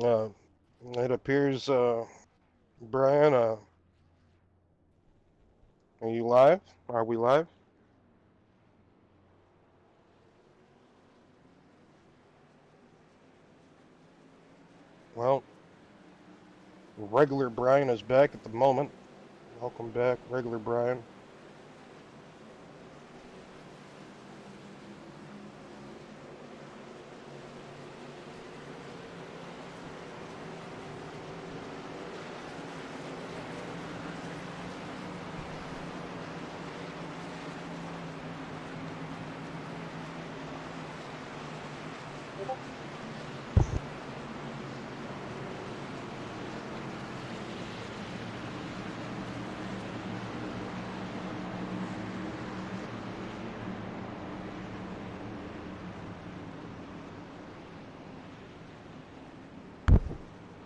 Uh, it appears, Brian, are you live? Are we live? Well, regular Brian is back at the moment. Welcome back, regular Brian.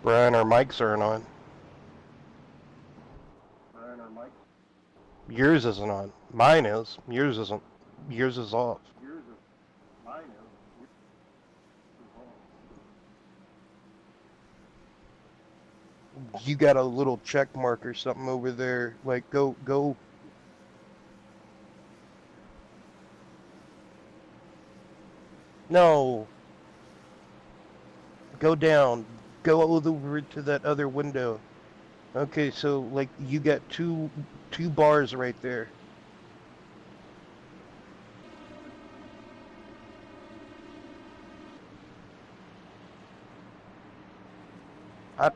Brian, our mics aren't on. Yours isn't on. Mine is. Yours isn't. Yours is off. You got a little check mark or something over there. Like, go. No. Go down. Go over to that other window. Okay, so, like, you got two bars right there. I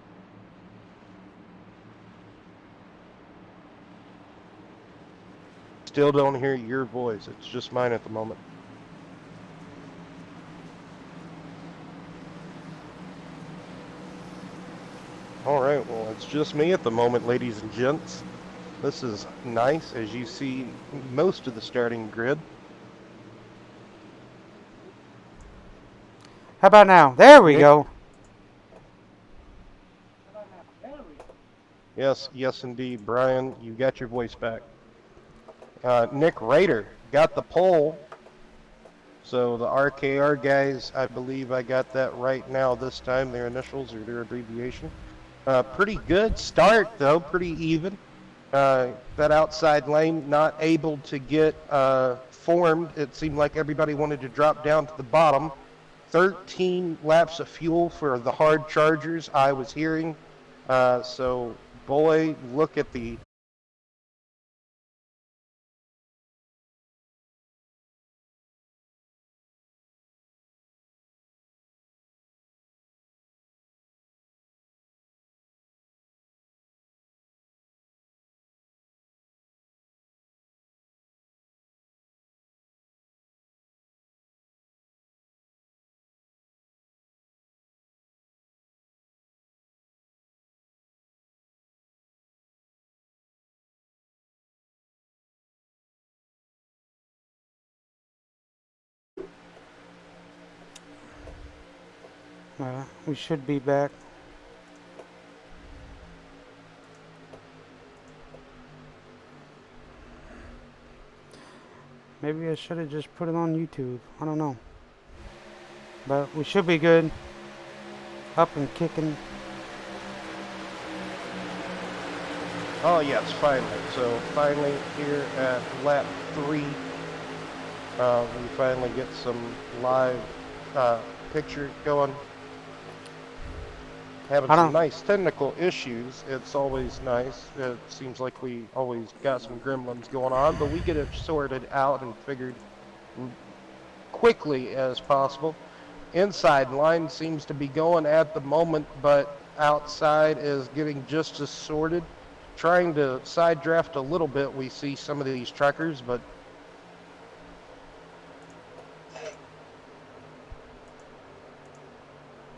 still don't hear your voice. It's just mine at the moment. All right, well, it's just me at the moment, ladies and gents. This is nice, as you see most of the starting grid. How about now? There we Nick, go. yes, indeed. Brian, you got your voice back. Nick Rader got the pole. So the RKR guys, I believe I got that right now this time, their initials or their abbreviation. Pretty good start, though, pretty even. That outside lane not able to get formed. It seemed like everybody wanted to drop down to the bottom. 13 laps of fuel for the hard chargers, I was hearing. So, boy, look at the We should be back. Maybe I should have just put it on YouTube. I don't know. But we should be good. Up and kicking. Oh, yes, finally. So, finally, here at lap 3, we finally get some live picture going. Having I some don't. nice technical issues. It's always nice. It seems like we always got some gremlins going on, but we get it sorted out and figured quickly as possible. Inside line seems to be going at the moment, but outside is getting just as sorted. Trying to side draft a little bit, we see some of these truckers, but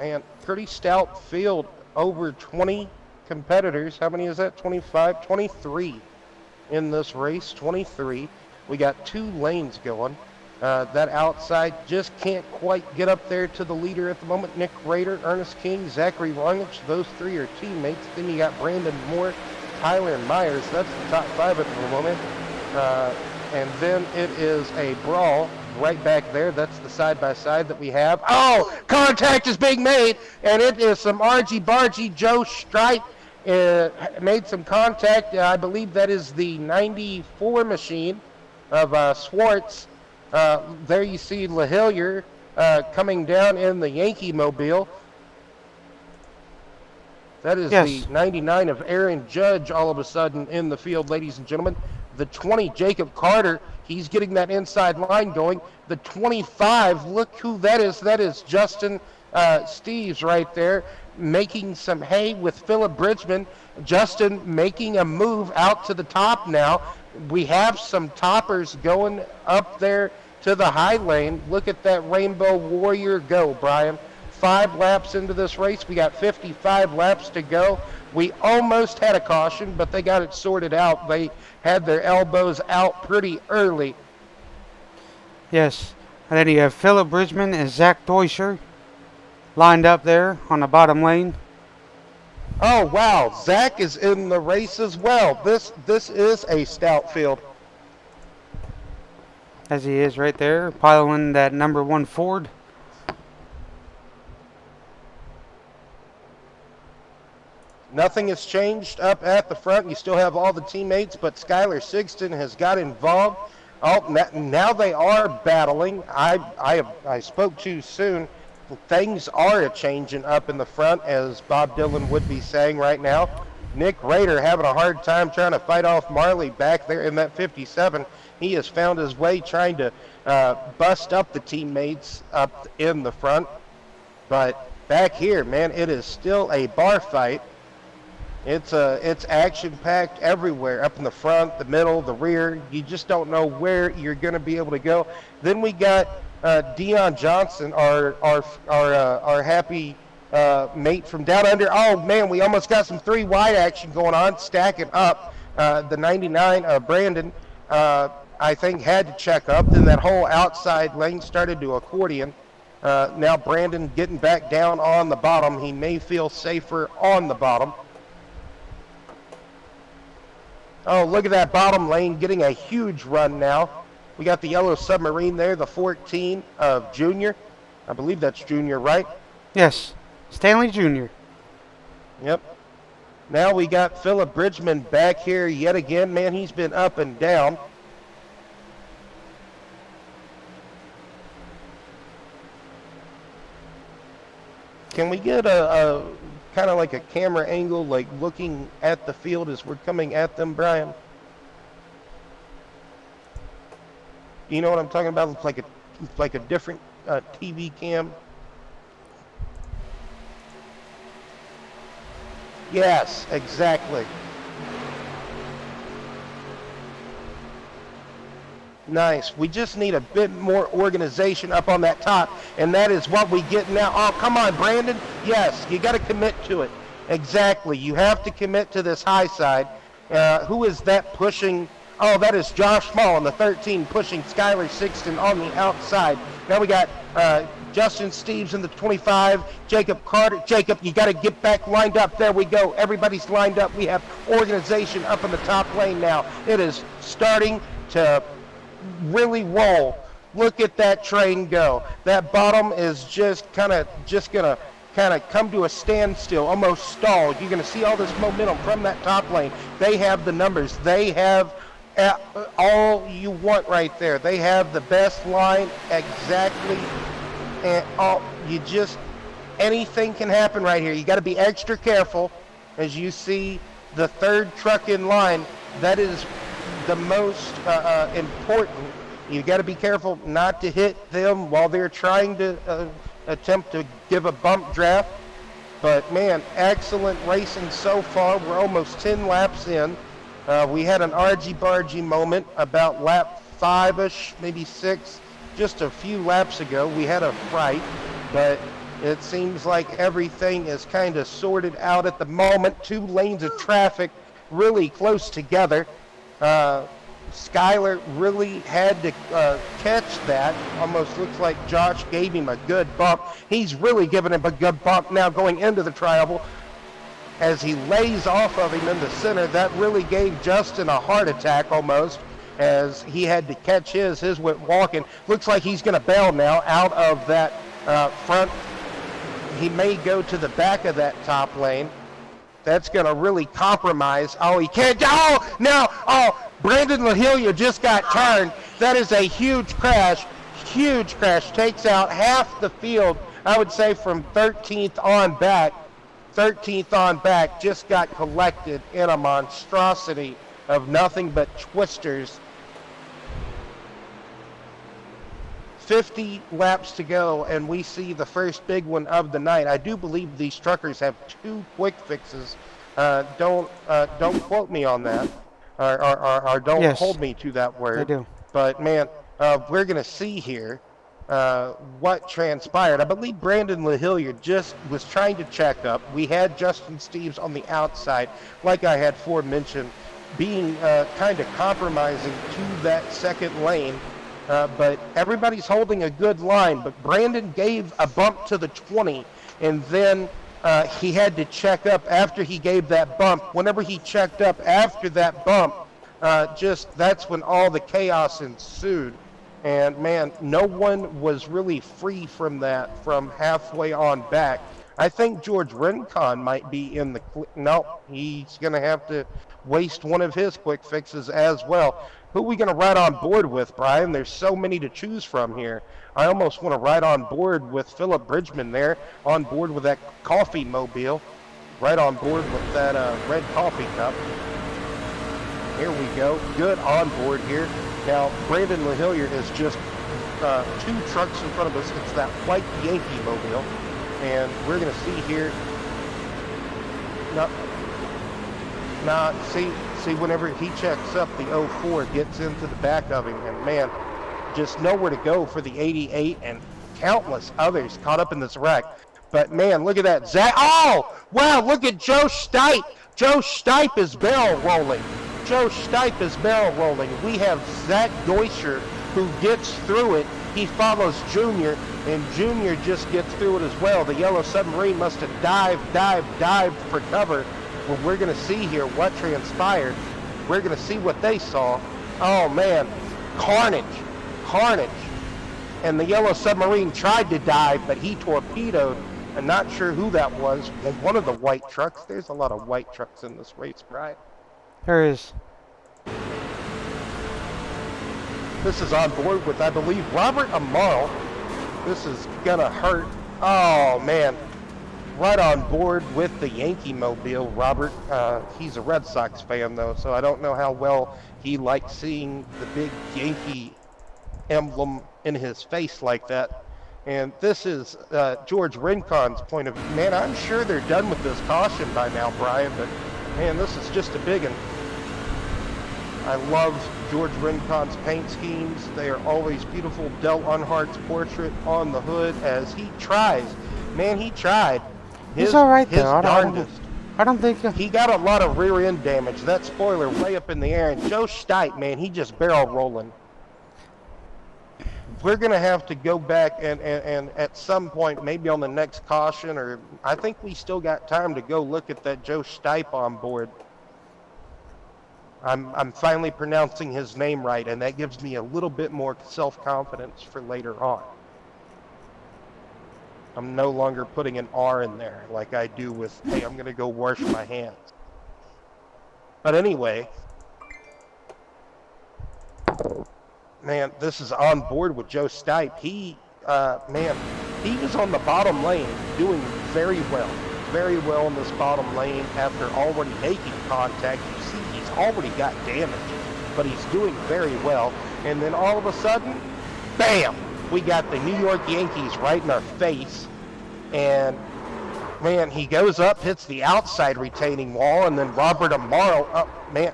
man, pretty stout field. Over 20 competitors. How many is that? 25, 23 in this race. 23. We got 2 lanes going. That outside just can't quite get up there to the leader at the moment. Nick Rader, Ernest King, Zachary Rongich. Those 3 are teammates. Then you got Brandon Moore, Tyler Myers. That's the top 5 at the moment. And then it is a brawl right back there. That's the side-by-side that we have. Oh, contact is being made, and it is some argy-bargy Joe Stripe made some contact. I believe that is the 94 machine of Swartz. There you see LaHillier coming down in the Yankee Mobile. That is the Yes. 99 of Aaron Judge all of a sudden in the field, ladies and gentlemen. The 20, Jacob Carter, he's getting that inside line going. The 25, look who that is. That is Justin Steves right there, making some hay with Philip Bridgman. Justin making a move out to the top now. We have some toppers going up there to the high lane. Look at that Rainbow Warrior go, Brian. 5 laps into this race. We got 55 laps to go. We almost had a caution, but they got it sorted out. They had their elbows out pretty early. Yes. And then you have Philip Bridgman and Zach Deuscher lined up there on the bottom lane. Oh, wow. Zach is in the race as well. This is a stout field. As he is right there, piling that number 1 Ford. Nothing has changed up at the front. You still have all the teammates, but Skylar Sigston has got involved. Oh, now they are battling. I spoke too soon. Things are changing up in the front, as Bob Dylan would be saying right now. Nick Rader having a hard time trying to fight off Marley back there in that 57. He has found his way trying to bust up the teammates up in the front. But back here, man, it is still a bar fight. It's action-packed everywhere, up in the front, the middle, the rear. You just don't know where you're going to be able to go. Then we got Dion Johnson, our happy mate from down under. Oh man, we almost got some 3 wide action going on, stacking up. The 99 Brandon, I think, had to check up. Then that whole outside lane started to accordion. Now Brandon getting back down on the bottom. He may feel safer on the bottom. Oh, look at that bottom lane getting a huge run now. We got the yellow submarine there, the 14 of Junior. I believe that's Junior, right? Yes. Stanley Jr. Yep. Now we got Philip Bridgman back here yet again. Man, he's been up and down. Can we get a kind of like a camera angle, like looking at the field as we're coming at them, Brian? You know what I'm talking about? It's like a different TV cam. Yes, exactly. Nice. We just need a bit more organization up on that top, and that is what we get now. Oh, come on, Brandon. Yes, you got to commit to it. Exactly. You have to commit to this high side. Who is that pushing? Oh, that is Josh Small on the 13 pushing Skylar Sigston on the outside. Now we got Justin Steves in the 25. Jacob Carter. Jacob, you got to get back lined up. There we go. Everybody's lined up. We have organization up in the top lane now. It is starting to really roll. Look at that train go. That bottom is just gonna come to a standstill, almost stalled. You're gonna see all this momentum from that top lane. They have the numbers. They have all you want right there. They have the best line exactly, and anything can happen right here. You got to be extra careful as you see the 3rd truck in line. That is the most important. You got to be careful not to hit them while they're trying to attempt to give a bump draft. But man, excellent racing so far. We're almost 10 laps in. We had an argy-bargy moment about lap 5-ish, maybe 6, just a few laps ago. We had a fright, but it seems like everything is kind of sorted out at the moment. 2 lanes of traffic really close together. Skylar really had to catch that. Almost looks like Josh gave him a good bump. He's really giving him a good bump now going into the tri-oval. As he lays off of him in the center, that really gave Justin a heart attack almost. as he had to catch his. His went walking. Looks like he's going to bail now out of that front. He may go to the back of that top lane. That's going to really compromise. Oh, he can't. Oh, now. Oh, Brandon LaHilia just got turned. That is a huge crash. Huge crash. Takes out half the field, I would say, from 13th on back. 13th on back just got collected in a monstrosity of nothing but twisters. 50 laps to go, and we see the first big one of the night. I do believe these truckers have 2 quick fixes. Don't quote me on that, or don't Yes, hold me to that I word. do. But man, we're gonna see here what transpired. I believe Brandon LaHilia just was trying to check up. We had Justin Steves on the outside, like I had forementioned, being kind of compromising to that second lane. But everybody's holding a good line. But Brandon gave a bump to the 20, and then he had to check up after he gave that bump. Whenever he checked up after that bump, that's when all the chaos ensued. And man, no one was really free from that from halfway on back. I think George Rincon might be in the. No, he's going to have to waste one of his quick fixes as well. Who are we going to ride on board with, Brian? There's so many to choose from here. I almost want to ride on board with Philip Bridgman there, on board with that coffee mobile, right on board with that red coffee cup. Here we go. Good on board here. Now, Brandon LaHilia is just 2 trucks in front of us. It's that white Yankee mobile. And we're going to see here. See, whenever he checks up, the 04 gets into the back of him. And man, just nowhere to go for the 88 and countless others caught up in this wreck. But man, look at that. Zach. Oh, wow, look at Joe Stipe. Joe Stipe is barrel rolling. Joe Stipe is barrel rolling. We have Zach Deuscher who gets through it. He follows Junior, and Junior just gets through it as well. The Yellow Submarine must have dived for cover. Well, we're going to see here what transpired. We're going to see what they saw. Oh, man. Carnage. And the Yellow Submarine tried to dive, but he torpedoed. I'm not sure who that was. One of the white trucks. There's a lot of white trucks in this race, right? There is. This is on board with, I believe, Robert Amaro. This is gonna hurt. Oh, man. Right on board with the Yankee mobile, Robert. He's a Red Sox fan, though, so I don't know how well he likes seeing the big Yankee emblem in his face like that. And this is George Rincon's point of view. Man, I'm sure they're done with this caution by now, Brian, but man, this is just a big one. I love George Rincon's paint schemes. They are always beautiful. Dale Earnhardt's portrait on the hood as he tries. Man, he tried. He's all right, his though. darndest. I don't think... He got a lot of rear end damage. That spoiler way up in the air. And Joe Stipe, man, he just barrel rolling. We're going to have to go back and at some point, maybe on the next caution, or I think we still got time to go look at that Joe Stipe on board. I'm finally pronouncing his name right, and that gives me a little bit more self-confidence for later on. I'm no longer putting an R in there like I do with, hey, I'm going to go wash my hands. But anyway, man, this is on board with Joe Stipe. He was on the bottom lane doing very well in this bottom lane after already making contact. You see, he's already got damage, but he's doing very well. And then all of a sudden, bam, we got the New York Yankees right in our face. And man, he goes up, hits the outside retaining wall, and then Robert Amaro, oh man,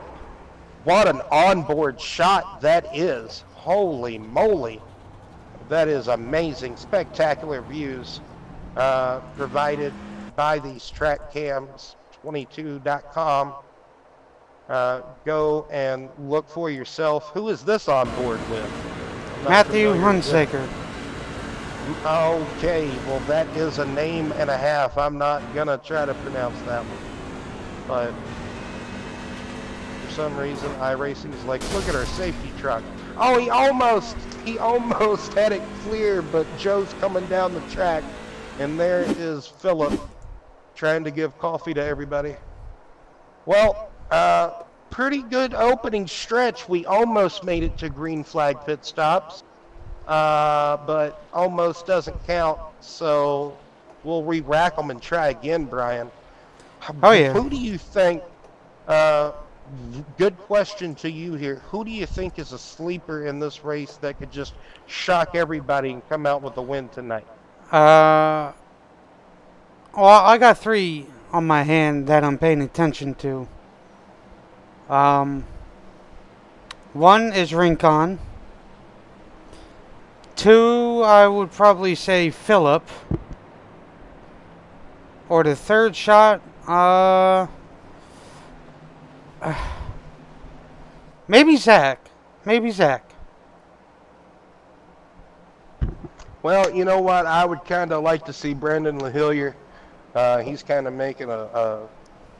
what an onboard shot that is. Holy moly. That is amazing. Spectacular views provided by these trackcams22.com. Go and look for yourself. Who is this on board with? Matthew Hunsaker. Okay, well that is a name and a half. I'm not gonna try to pronounce that one. But for some reason, iRacing's like, look at our safety truck. Oh, he almost had it clear, but Joe's coming down the track, and there is Philip trying to give coffee to everybody. Well, pretty good opening stretch. We almost made it to green flag pit stops, but almost doesn't count. So we'll re-rack them and try again, Brian. Oh yeah. Who do you think? Uh, Good question to you here. Who do you think is a sleeper in this race that could just shock everybody and come out with a win tonight? Uh, well, I got three on my hand that I'm paying attention to. Um, One is Rincon. Two, I would probably say Philip. Or the third shot, maybe Zach. Maybe Zach. Well, you know what? I would kind of like to see Brandon LaHillier. He's kind of making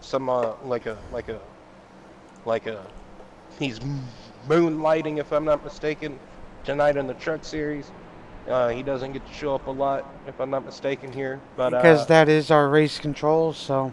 some like a he's moonlighting, if I'm not mistaken, tonight in the Truck Series. He doesn't get to show up a lot, if I'm not mistaken here. But Because that is our race control, so.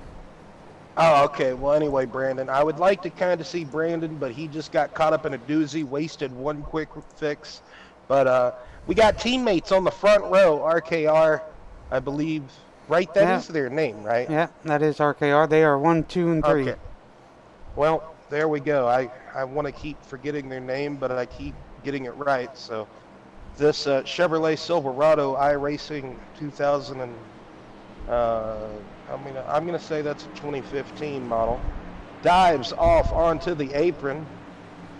oh, okay. Well, anyway, Brandon, I would like to kind of see Brandon, but he just got caught up in a doozy, wasted one quick fix. But we got teammates on the front row, RKR, I believe. Right, that Yeah. is their name, right? Yeah, that is RKR. They are 1, 2, and 3. Okay. Well, there we go. I want to keep forgetting their name, but I keep getting it right. So this Chevrolet Silverado iRacing 2000 and I'm gonna say that's a 2015 model, dives off onto the apron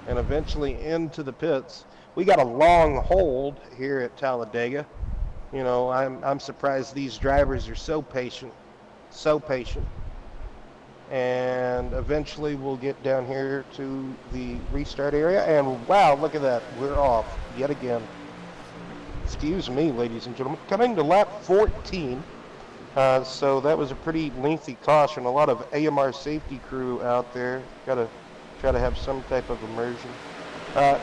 and eventually into the pits. We got a long hold here at Talladega. You know, I'm surprised these drivers are so patient, so patient. And eventually we'll get down here to the restart area. And wow, look at that. We're off yet again. Excuse me, ladies and gentlemen. Coming to lap 14. So that was a pretty lengthy caution. A lot of AMR safety crew out there. Got to try to have some type of immersion.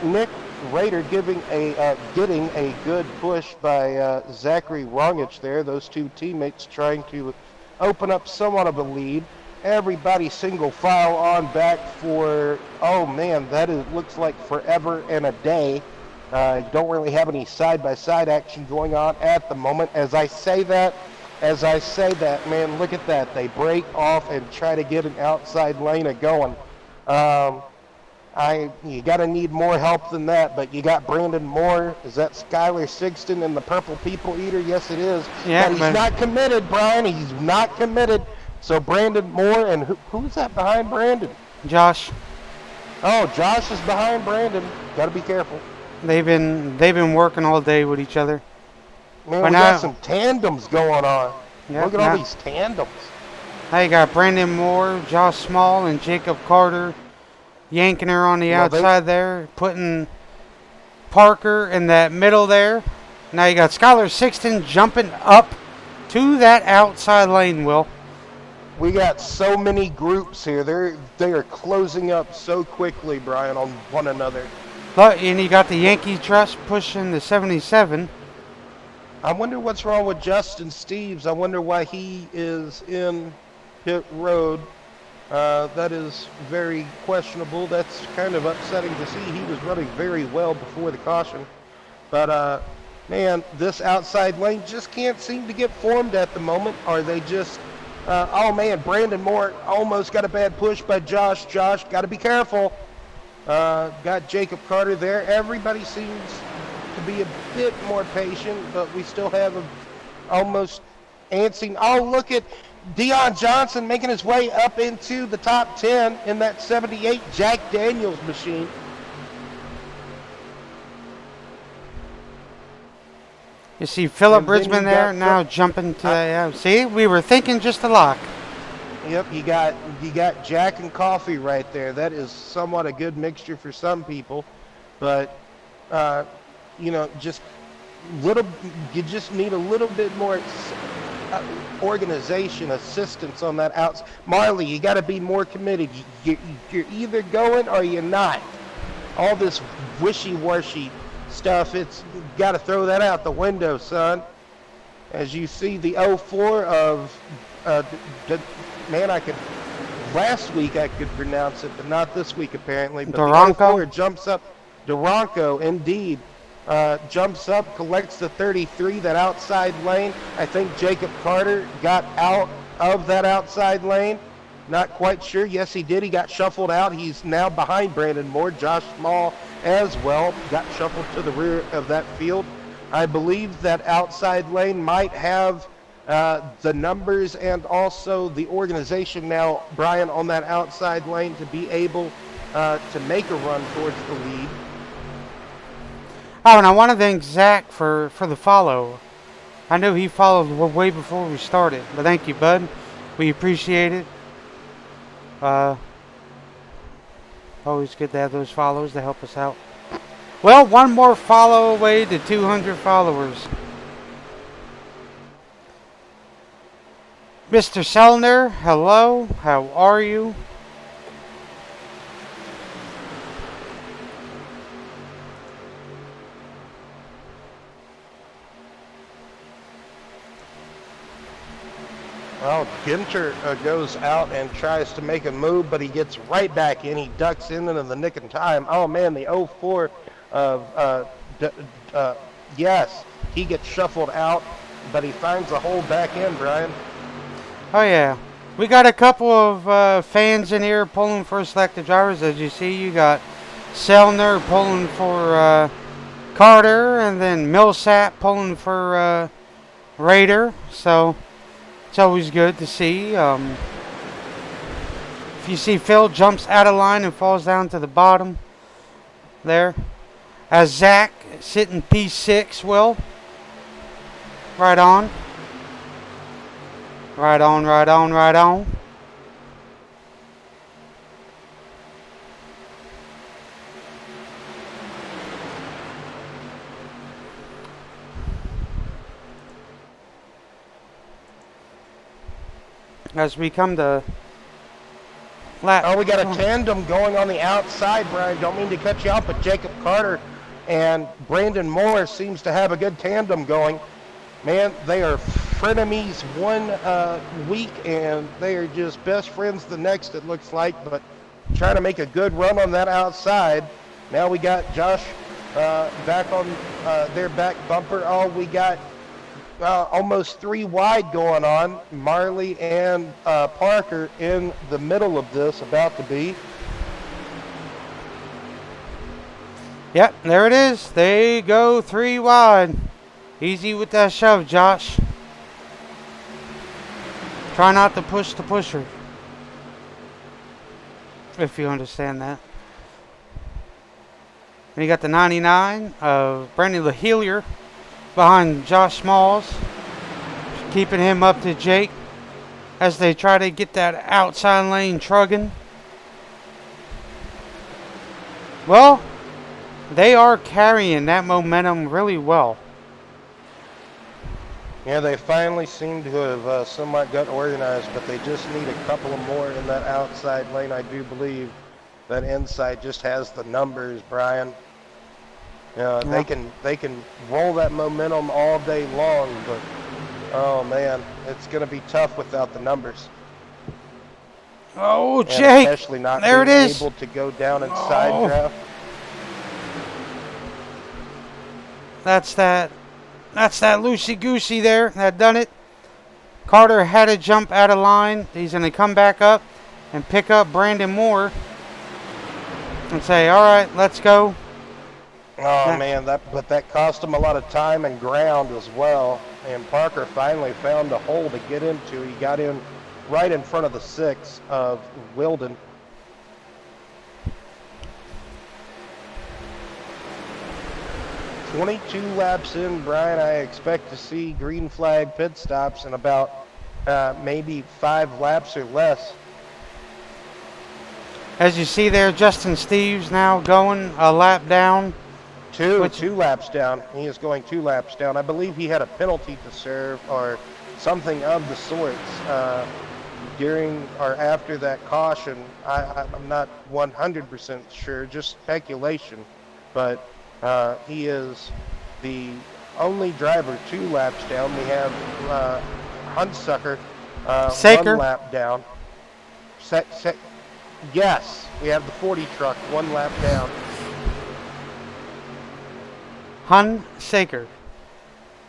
Nick Rader getting a good push by Zachary Rongich there. Those two teammates trying to open up somewhat of a lead. Everybody single file on back for, oh man, looks like forever and a day. Don't really have any side-by-side action going on at the moment. As I say that, man, look at that. They break off and try to get an outside lane going. You got to need more help than that, but you got Brandon Moore. Is that Skylar Sigston and the Purple People Eater? Yes, it is. Yeah, but he's not committed, Brian. He's not committed. So Brandon Moore, and who's that behind Brandon? Josh. Oh, Josh is behind Brandon. Got to be careful. They've been working all day with each other. Man, But we now- got some tandems going on. Yeah, Look at all these tandems. Now you got Brandon Moore, Josh Small, and Jacob Carter yanking her on the Well, outside there, putting Parker in that middle there. Now you got Skylar Sixton jumping up to that outside lane, Will. We got so many groups here. They are closing up so quickly, Brian, on one another. Look, and you got the Yankee Trust pushing the 77. I wonder what's wrong with Justin Steves. I wonder why he is in pit road. That is very questionable. That's kind of upsetting to see. He was running very well before the caution. But, man, this outside lane just can't seem to get formed at the moment. Are they just... oh, man, Brandon Moore almost got a bad push by Josh. Josh, got to be careful. Got Jacob Carter there. Everybody seems to be a bit more patient, but we still have almost antsing. Oh, look at Dion Johnson making his way up into the top 10 in that 78 Jack Daniels machine. You see Philip And then Bridgman you there got- now jumping to that. See, we were thinking just a lock. Yep, you got Jack and coffee right there. That is somewhat a good mixture for some people, but you know, you just need a little bit more organization assistance on that outside. Marley, you got to be more committed. You're either going or you're not. All this wishy-washy stuff, it's got to throw that out the window, son. As you see the 04 of, man, last week I could pronounce it, but not this week apparently. But the Durango. 04 jumps up, Durango, indeed, jumps up, collects the 33, that outside lane. I think Jacob Carter got out of that outside lane. Not quite sure. Yes, he did. He got shuffled out. He's now behind Brandon Moore. Josh Small as well got shuffled to the rear of that field. I believe that outside lane might have the numbers and also the organization now, Brian, on that outside lane to be able to make a run towards the lead. Oh, and I want to thank Zach for the follow. I knew he followed way before we started, but thank you, bud. We appreciate it. Always good to have those follows to help us out. Well, one more follow away to 200 followers. Mr. Sellner, hello. How are you? Well, Ginter goes out and tries to make a move, but he gets right back in. He ducks in the nick of time. Oh, man, the 04 of, yes, he gets shuffled out, but he finds a hole back in, Brian. Oh, yeah. We got a couple of fans in here pulling for selected drivers. As you see, you got Sellner pulling for Carter, and then Millsap pulling for Raider. So it's always good to see. If you see Phil jumps out of line and falls down to the bottom there. As Zach sitting P6, Will. Right on. Right on, right on, right on. As we come to lap. Oh, we got a tandem going on the outside, Brian. Don't mean to cut you off, but Jacob Carter and Brandon Moore seems to have a good tandem going. Man, they are frenemies one week, and they are just best friends the next, it looks like, but trying to make a good run on that outside. Now we got Josh back on their back bumper. Oh, we got almost 3 wide going on. Marley and Parker in the middle of this, about to be. Yep, there it is. They go 3 wide. Easy with that shove, Josh. Try not to push the pusher. If you understand that. And you got the 99 of Brandon LaHillier behind Josh Smalls. Keeping him up to Jake as they try to get that outside lane trugging. Well, they are carrying that momentum really well. Yeah, they finally seem to have somewhat got organized, but they just need a couple of more in that outside lane. I do believe that inside just has the numbers, Brian. Yeah. They can roll that momentum all day long, but oh man, it's going to be tough without the numbers. Oh, and Jake! Especially not there being it is. able to go down and side draft. That's that loosey-goosey there. That done it. Carter had to jump out of line. He's going to come back up and pick up Brandon Moore and say, all right, let's go. Oh, man, that cost him a lot of time and ground as well. And Parker finally found a hole to get into. He got in right in front of the 6 of Wilden. "22 laps in, Brian. I expect to see green flag pit stops in about maybe 5 laps or less." As you see there, Justin Steves now going a lap down. Two laps down. He is going 2 laps down. I believe he had a penalty to serve or something of the sorts. During or after that caution, I'm not 100% sure, just speculation, but he is the only driver 2 laps down. We have Huntsucker 1 Saker, lap down. Yes, we have the 40 truck 1 lap down. Hun Saker.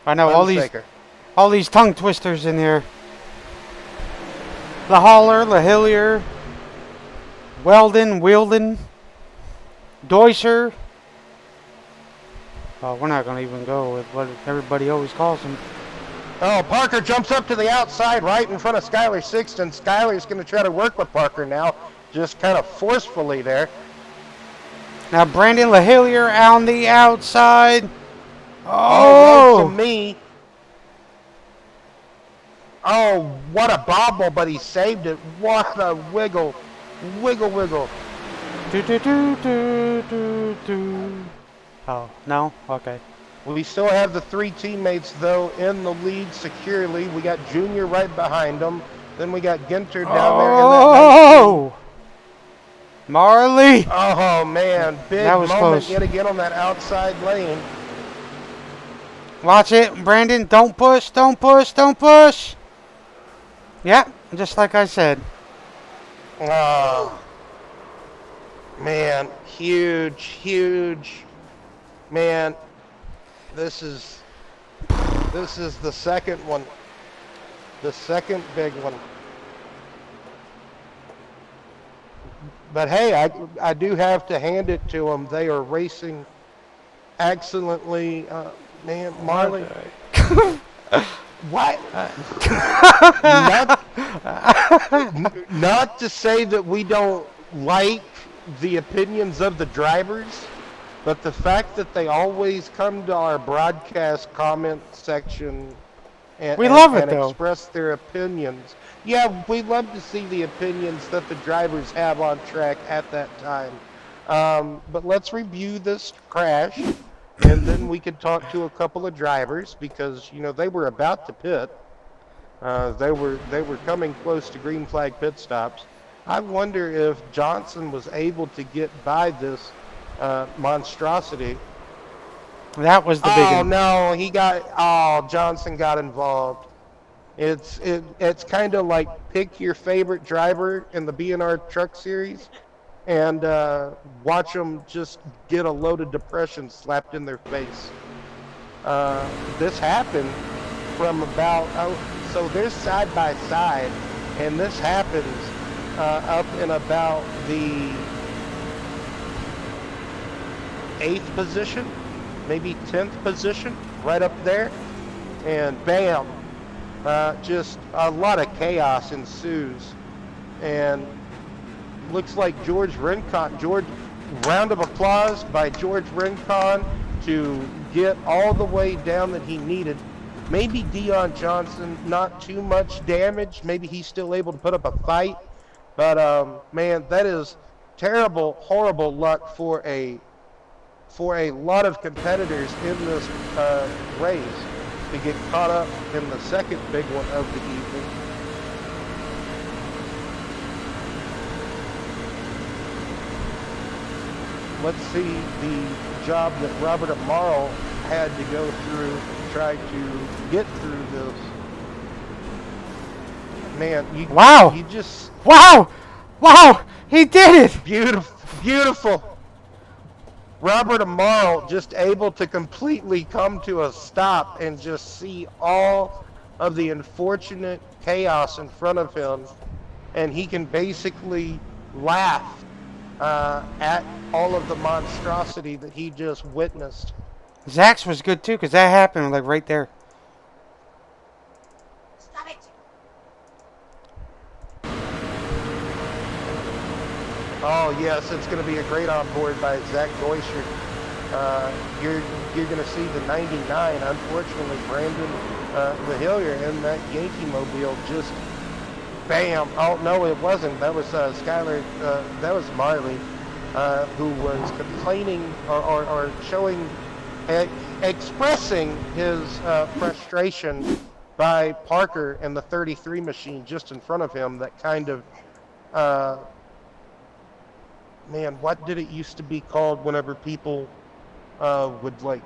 I know Hunsaker. all these tongue twisters in here. La Haller, La Hillier, Weldon, Wilden, Deuscher. Oh, we're not going to even go with what everybody always calls him. Oh, Parker jumps up to the outside right in front of Skylar Sixton. Skylar's going to try to work with Parker now, just kind of forcefully there. Now Brandon LaHillier on the outside. Oh, right to Oh! me. Oh, what a bobble, but he saved it. What a wiggle. Wiggle, wiggle. Do, do, do, do, do, do. Oh, no? Okay. We still have the 3 teammates, though, in the lead securely. We got Junior right behind them. Then we got Ginter down there in that 19. Oh! Marley! Oh, man. Big That was moment close. yet again on that outside lane. Watch it, Brandon. Don't push, don't push, don't push. Yeah, just like I said. Oh, man. Huge, huge. Man, this is the second one. The second big one. But hey, I do have to hand it to them. They are racing excellently. Man, Marley. What? Not to say that we don't like the opinions of the drivers, but the fact that they always come to our broadcast comment section and, We love it, and though. express their opinions. Yeah, we love to see the opinions that the drivers have on track at that time. But let's review this crash, and then we could talk to a couple of drivers because they were about to pit. They were coming close to green flag pit stops. I wonder if Johnson was able to get by this monstrosity. That was the big Oh one. no, Johnson got involved. It's kind of like pick your favorite driver in the BNR Truck Series and watch them just get a load of depression slapped in their face. This happened from about so they're side by side, and this happens up in about the 8th position, maybe 10th position, right up there, and bam, just a lot of chaos ensues, and looks like George Rincon, round of applause by George Rincon to get all the way down that he needed. Maybe Dion Johnson, not too much damage. Maybe he's still able to put up a fight. But man, that is terrible, horrible luck for a lot of competitors in this race to get caught up in the second big one of the evening. Let's see the job that Robert Amaro had to go through to try to get through this. Man, you just Wow! He did it! beautiful. Robert Amaro just able to completely come to a stop and just see all of the unfortunate chaos in front of him, and he can basically laugh at all of the monstrosity that he just witnessed. Zach's was good too, because that happened like right there. Stop it! Oh yes, it's going to be a great onboard by Zach Deuscher. You're going to see the 99. Unfortunately, Brandon LaHillier in that Yankee Mobile just bam. Oh no, it wasn't. That was Skylar. That was Marley, who was complaining or showing, expressing his frustration by Parker and the 33 machine just in front of him that kind of, uh, man, what did it used to be called whenever people would like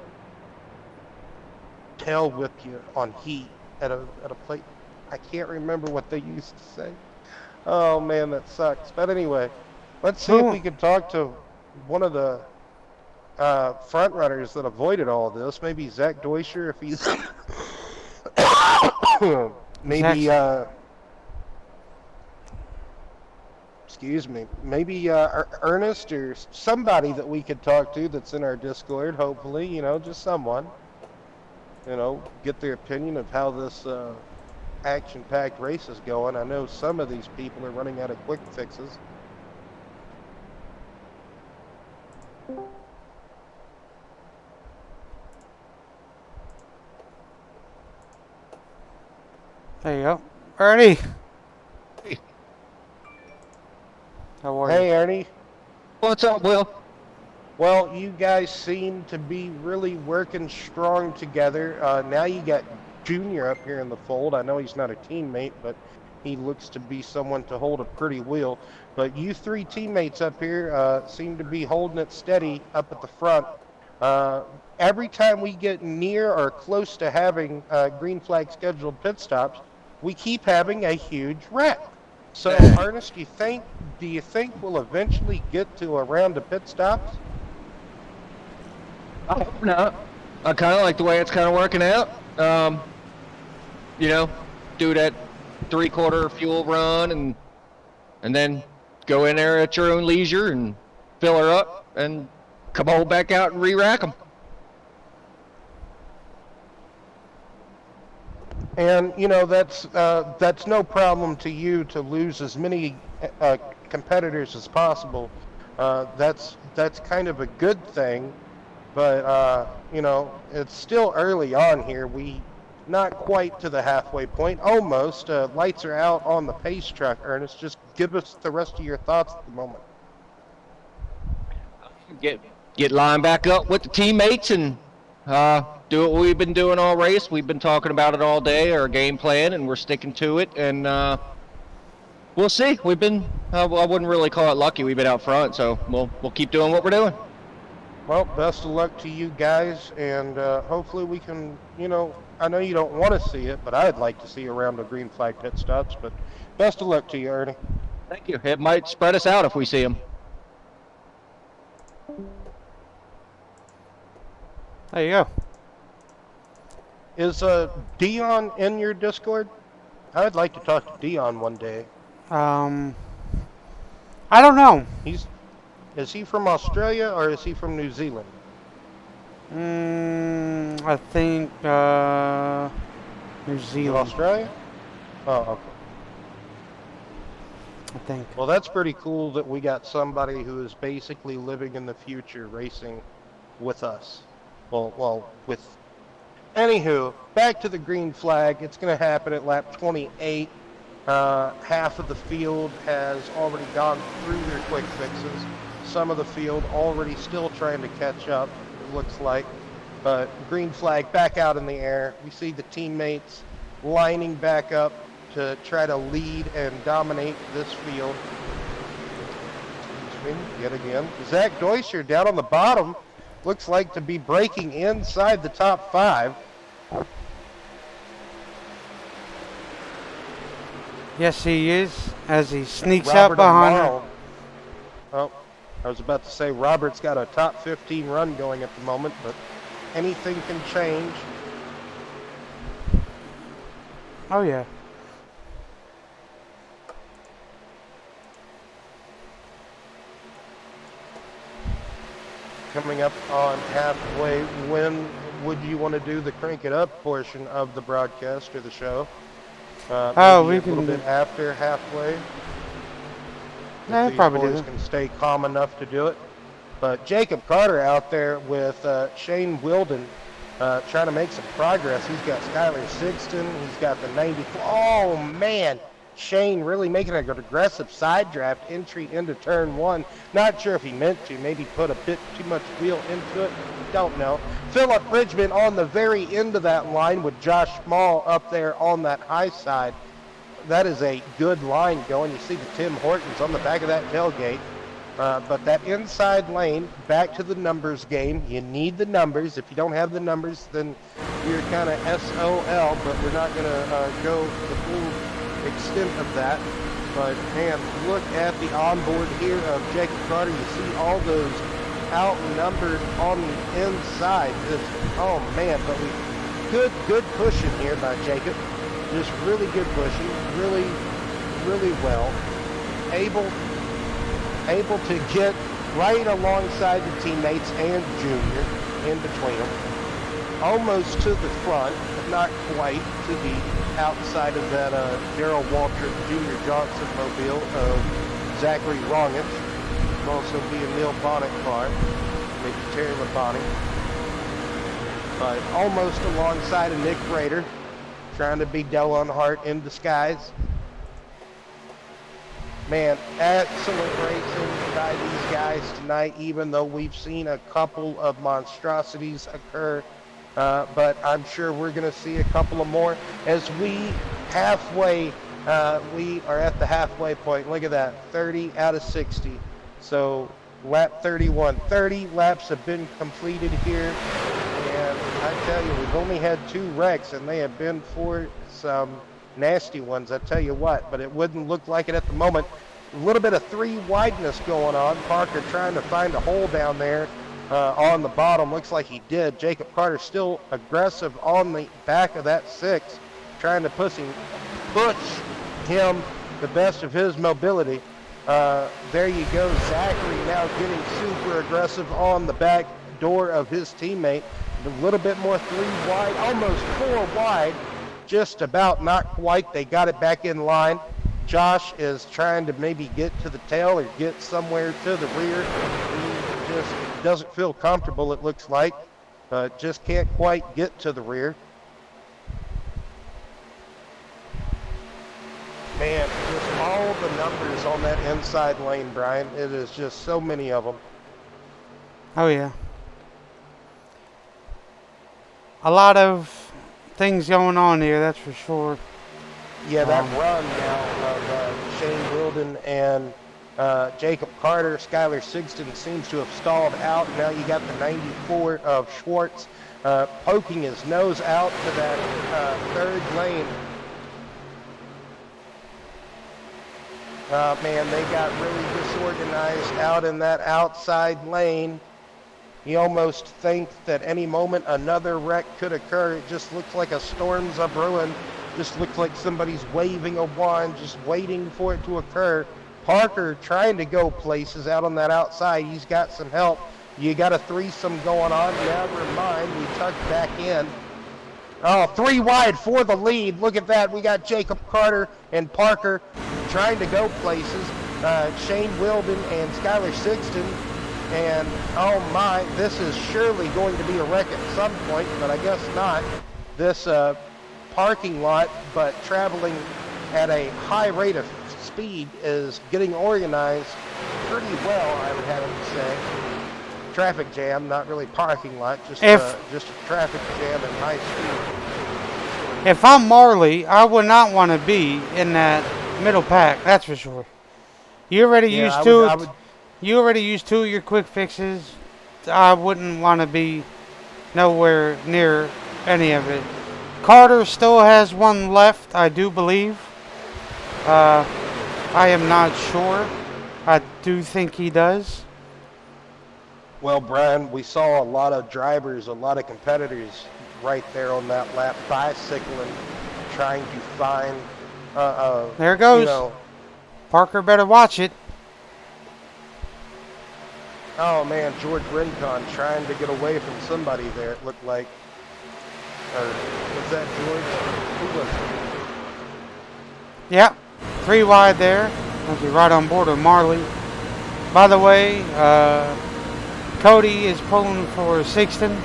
tail whip you on heat at a plate? I can't remember what they used to say. Oh man, that sucks. But anyway, let's see if Who? we can talk to one of the front runners that avoided all this. Maybe Zach Deutscher, if he's maybe Zach's. excuse me, maybe Ernest or somebody that we could talk to that's in our Discord. Hopefully, just someone. Get their opinion of how this action-packed race is going. I know some of these people are running out of quick fixes. There you go. Ernie. How are you? Hey, Ernie. What's up, Will? Well, you guys seem to be really working strong together. Now you got Junior up here in the fold. I know he's not a teammate, but he looks to be someone to hold a pretty wheel. But you three teammates up here seem to be holding it steady up at the front. Every time we get near or close to having green flag scheduled pit stops, we keep having a huge wreck. So, Ernest, do you think we'll eventually get to a round of pit stops? I hope not. I kind of like the way it's kind of working out. You know, do that 3/4 fuel run and then go in there at your own leisure and fill her up and come on back out and re-rack them. And that's no problem to you to lose as many competitors as possible. That's kind of a good thing, but it's still early on here. We not quite to the halfway point, almost. Lights are out on the pace truck. Ernest, just give us the rest of your thoughts at the moment. Get lined back up with the teammates and do what we've been doing all race. We've been talking about it all day, our game plan, and we're sticking to it. And we'll see. We've been I wouldn't really call it lucky. We've been out front, so we'll keep doing what we're doing. Well, best of luck to you guys, and hopefully we can, I know you don't want to see it, but I'd like to see a round of green flag pit stops, but best of luck to you, Ernie. Thank you. It might spread us out if we see them. There you go. Is Dion in your Discord? I'd like to talk to Dion one day. I don't know. Is he from Australia or is he from New Zealand? I think New In Zealand. Australia? Oh, okay. I think. Well, that's pretty cool that we got somebody who is basically living in the future racing with us. Well, with. Anywho, back to the green flag. It's going to happen at lap 28. Half of the field has already gone through their quick fixes. Some of the field already still trying to catch up, it looks like. But green flag back out in the air. We see the teammates lining back up to try to lead and dominate this field. Excuse me, yet again. Zach Deutscher down on the bottom looks like to be breaking inside the top 5. Yes, he is. As he sneaks Robert up behind her. Amaro. Oh, I was about to say Robert's got a top 15 run going at the moment, but anything can change. Oh yeah. Coming up on halfway, when would you want to do the crank it up portion of the broadcast or the show? We Maybe a can. little bit after halfway. Yeah, If these probably do boys that. can stay calm enough to do it. But Jacob Carter out there with Shane Wilden trying to make some progress. He's got Skylar Sixton. He's got the 94. Oh, man. Shane really making an aggressive side draft entry into turn one. Not sure if he meant to, maybe put a bit too much wheel into it. Don't know. Philip Bridgman on the very end of that line with Josh Small up there on that high side. That is a good line going. You see the Tim Hortons on the back of that tailgate. But that inside lane, back to the numbers game. You need the numbers. If you don't have the numbers, then you're kind of SOL, but we're not going to go the full extent of that. But, man, look at the onboard here of Jacob Carter. You see all those outnumbered on the inside. Oh, man, but good pushing here by Jacob. Just really good pushing, really well. Able to get right alongside the teammates and Junior in between them. Almost to the front, but not quite to the outside of that Darrell Waltrip Jr. Johnson mobile of Zachary Rongich. Could also be a Neil Bonnet car, maybe Terry Labonte. But almost alongside of Nick Rader, trying to be Dell Earnhardt in disguise. Man, excellent racing by these guys tonight, even though we've seen a couple of monstrosities occur. But I'm sure we're going to see a couple of more as we are at the halfway point. Look at that, 30 out of 60. So lap 31, 30 laps have been completed here. And I tell you, we've only had 2 wrecks, and they have been for some nasty ones, I tell you what, but it wouldn't look like it at the moment. A little bit of 3 wideness going on. Parker trying to find a hole down there on the bottom. Looks like he did. Jacob Carter still aggressive on the back of that 6, trying to push him the best of his mobility. There you go. Zachary now getting super aggressive on the back door of his teammate. A little bit more 3 wide, almost 4 wide. Just about, not quite. They got it back in line. Josh is trying to maybe get to the tail or get somewhere to the rear. He just doesn't feel comfortable, it looks like. Just can't quite get to the rear. Man, just all the numbers on that inside lane, Brian. It is just so many of them. Oh, yeah. A lot of things going on here, that's for sure. Yeah, that run now of Shane Wilden and Jacob Carter. Skylar Sigston seems to have stalled out. Now you got the 94 of Schwartz poking his nose out to that 3rd lane. Man, they got really disorganized out in that outside lane. You almost think that any moment another wreck could occur. It just looks like a storm's a brewing. Just looks like somebody's waving a wand, just waiting for it to occur. Parker trying to go places out on that outside. He's got some help. You got a threesome going on. Never mind. We tucked back in. Oh, 3 wide for the lead. Look at that. We got Jacob Carter and Parker trying to go places. Shane Wilden and Skylar Sigston. And, oh my, this is surely going to be a wreck at some point, but I guess not. This parking lot, but traveling at a high rate of speed, is getting organized pretty well, I would have to say. Traffic jam, not really parking lot, just a traffic jam at high speed. If I'm Marley, I would not want to be in that middle pack, that's for sure. You already used 2. You already used 2 of your quick fixes. I wouldn't want to be nowhere near any of it. Carter still has 1 left, I do believe. I am not sure. I do think he does. Well, Brian, we saw a lot of drivers, a lot of competitors right there on that lap, bicycling, trying to find... there it goes. You know, Parker better watch it. oh, man, George Rincon trying to get away from somebody there, it looked like. Or was that George? Who was it? Yep. 3 wide there. Must be right on board with Marley. By the way, Cody is pulling for Sigston.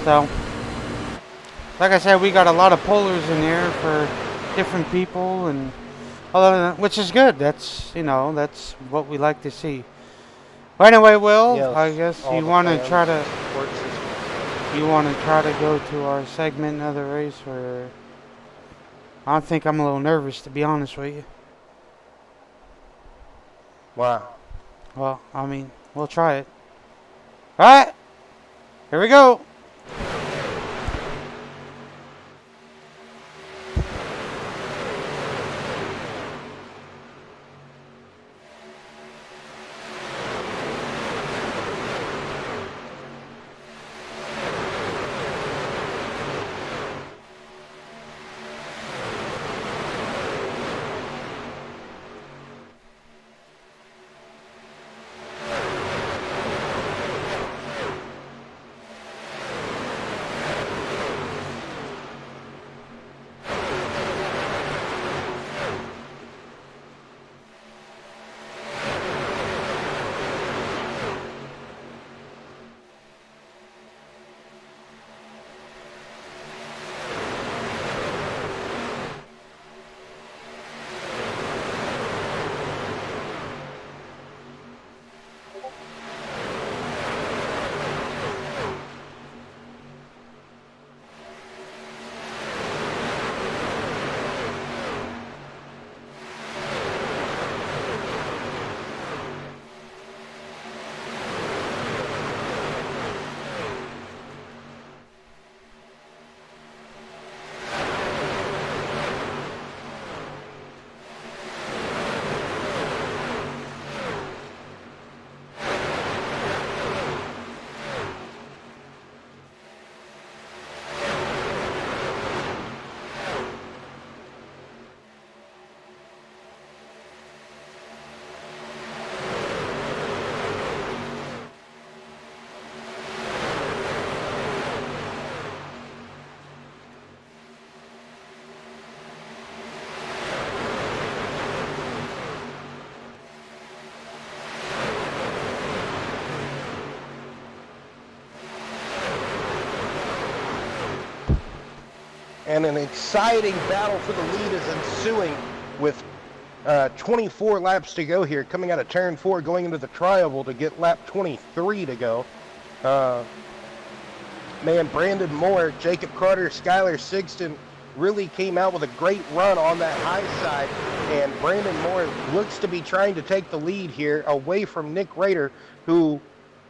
So, like I said, we got a lot of pullers in here for different people, and Which is good. That's, that's what we like to see. Well, anyway, Will, I Yes, guess all you the want to fans, try to support system. go to our segment of the race, or I think I'm a little nervous to be honest with you. Wow. Well, I mean, we'll try it. All right, here we go. And an exciting battle for the lead is ensuing with 24 laps to go here, coming out of turn 4, going into the trioval to get lap 23 to go. Man, Brandon Moore, Jacob Carter, Skylar Sigston really came out with a great run on that high side, and Brandon Moore looks to be trying to take the lead here away from Nick Rader, who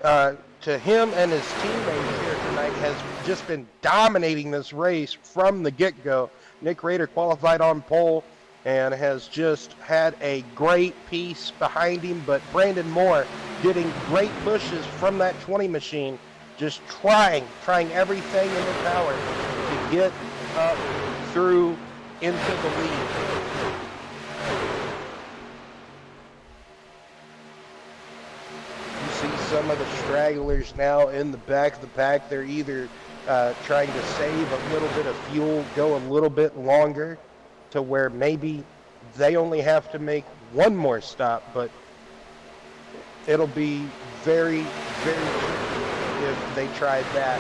to him and his teammates here tonight has just been dominating this race from the get-go. Nick Rader qualified on pole and has just had a great piece behind him, but Brandon Moore getting great pushes from that 20 machine, just trying everything in their power to get up through into the lead. You see some of the stragglers now in the back of the pack. They're either trying to save a little bit of fuel, go a little bit longer to where maybe they only have to make one more stop, but it'll be very, very tricky if they tried that.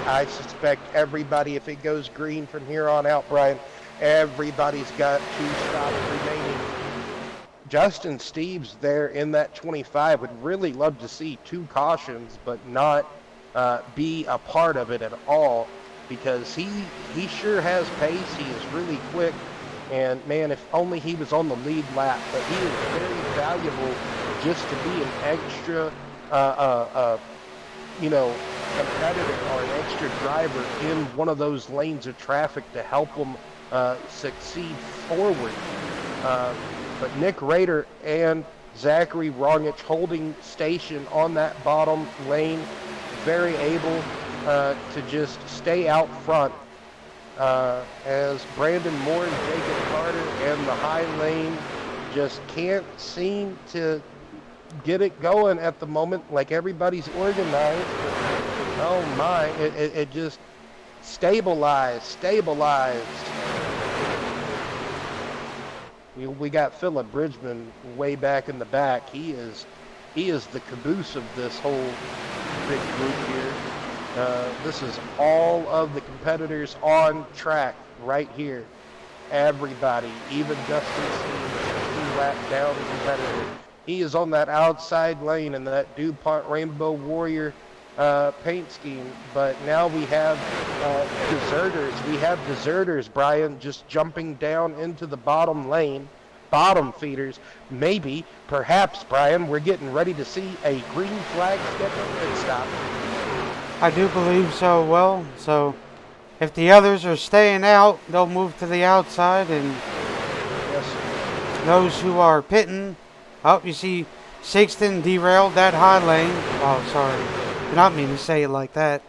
I suspect everybody, if it goes green from here on out, Brian, everybody's got 2 stops remaining. Justin Steves there in that 25 would really love to see 2 cautions, but not be a part of it at all, because he sure has pace. He is really quick, and man, if only he was on the lead lap. But he is very valuable just to be an extra competitor or an extra driver in one of those lanes of traffic to help them succeed forward. But Nick Rader and Zachary Rongich holding station on that bottom lane, very able to just stay out front as Brandon Moore and Jacob Carter and the high lane just can't seem to get it going at the moment. Like, everybody's organized, but oh my, it just stabilized. We got Philip Bridgman way back in the back. He is the caboose of this whole big group here. This is all of the competitors on track right here. Everybody, even Dustin Stevens, lap down competitor. He is on that outside lane in that DuPont Rainbow Warrior paint scheme. But now we have deserters. We have deserters, Brian, just jumping down into the bottom lane. Bottom feeders. Maybe, perhaps, Brian, we're getting ready to see a green flag scheduled pit stop. I do believe so. Well, so if the others are staying out, they'll move to the outside, and Yes, sir. those who are pitting, oh, you see, Sixton derailed that high lane. Oh, sorry, did not mean to say it like that.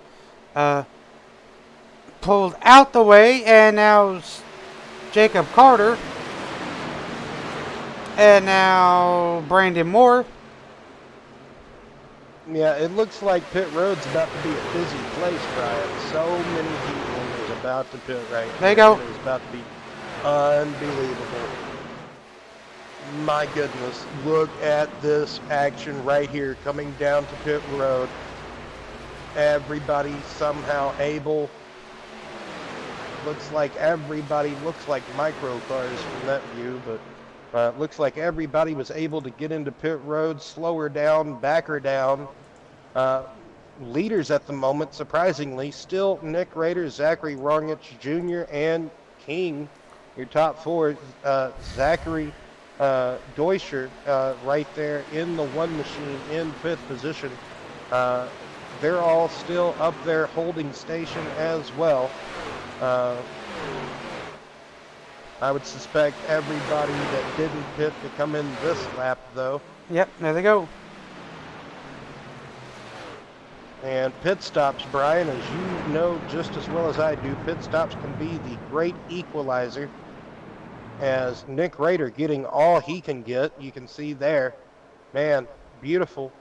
Pulled out the way, and now Jacob Carter, and now Brandon Moore. Yeah, it looks like pit road's about to be a busy place, Brian. So many people is about to pit right There you here. go. It is about to be unbelievable. My goodness, look at this action right here coming down to pit road. Everybody somehow able. Looks like everybody looks like micro cars from that view, but looks like everybody was able to get into pit road, slow her down, back her down. Leaders at the moment, surprisingly, still Nick Rader, Zachary Rongich Jr., and King. Your top four, Zachary Deutscher right there in the one machine in fifth position. They're all still up there holding station as well. I would suspect everybody that didn't pit to come in this lap, though. Yep, there they go. And pit stops, Brian, as you know just as well as I do, pit stops can be the great equalizer. As Nick Rader getting all he can get, you can see there. Man, beautiful.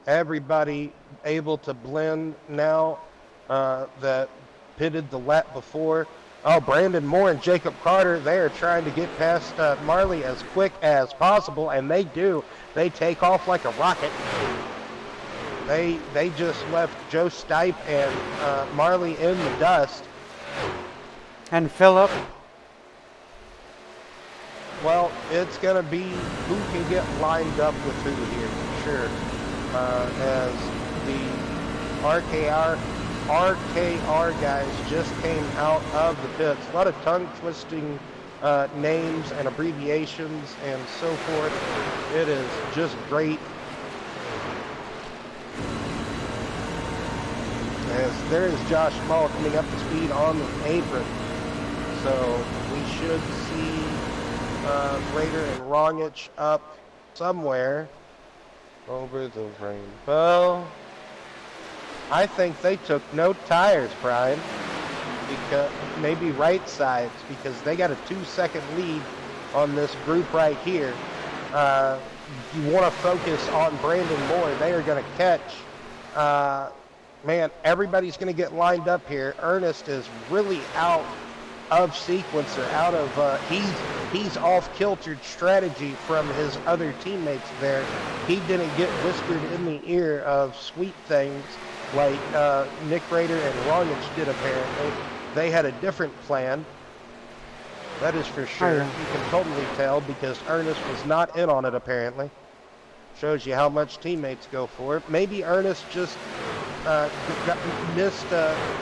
Everybody able to blend now that pitted the lap before. Oh, Brandon Moore and Jacob Carter, they are trying to get past Marley as quick as possible, and they do. They take off like a rocket. They just left Joe Stipe and Marley in the dust. And Phillip. Well, it's going to be who can get lined up with who here, for sure. As the RKR guys just came out of the pits. A lot of tongue-twisting names and abbreviations and so forth. It is just great. As there is Josh Small coming up to speed on the apron. So we should see Rader and Rongich up somewhere over the rainbow. I think they took no tires, Brian, because maybe right sides, because they got a 2-second lead on this group right here. You want to focus on Brandon Moore. They are going to catch. Man, everybody's going to get lined up here. Ernest is really out of sequence, or out of he's off kiltered strategy from his other teammates there. He didn't get whispered in the ear of sweet things like Nick Rader and Rongich did, apparently. They had a different plan. That is for sure. You can totally tell because Ernest was not in on it, apparently. Shows you how much teammates go for it. Maybe Ernest just missed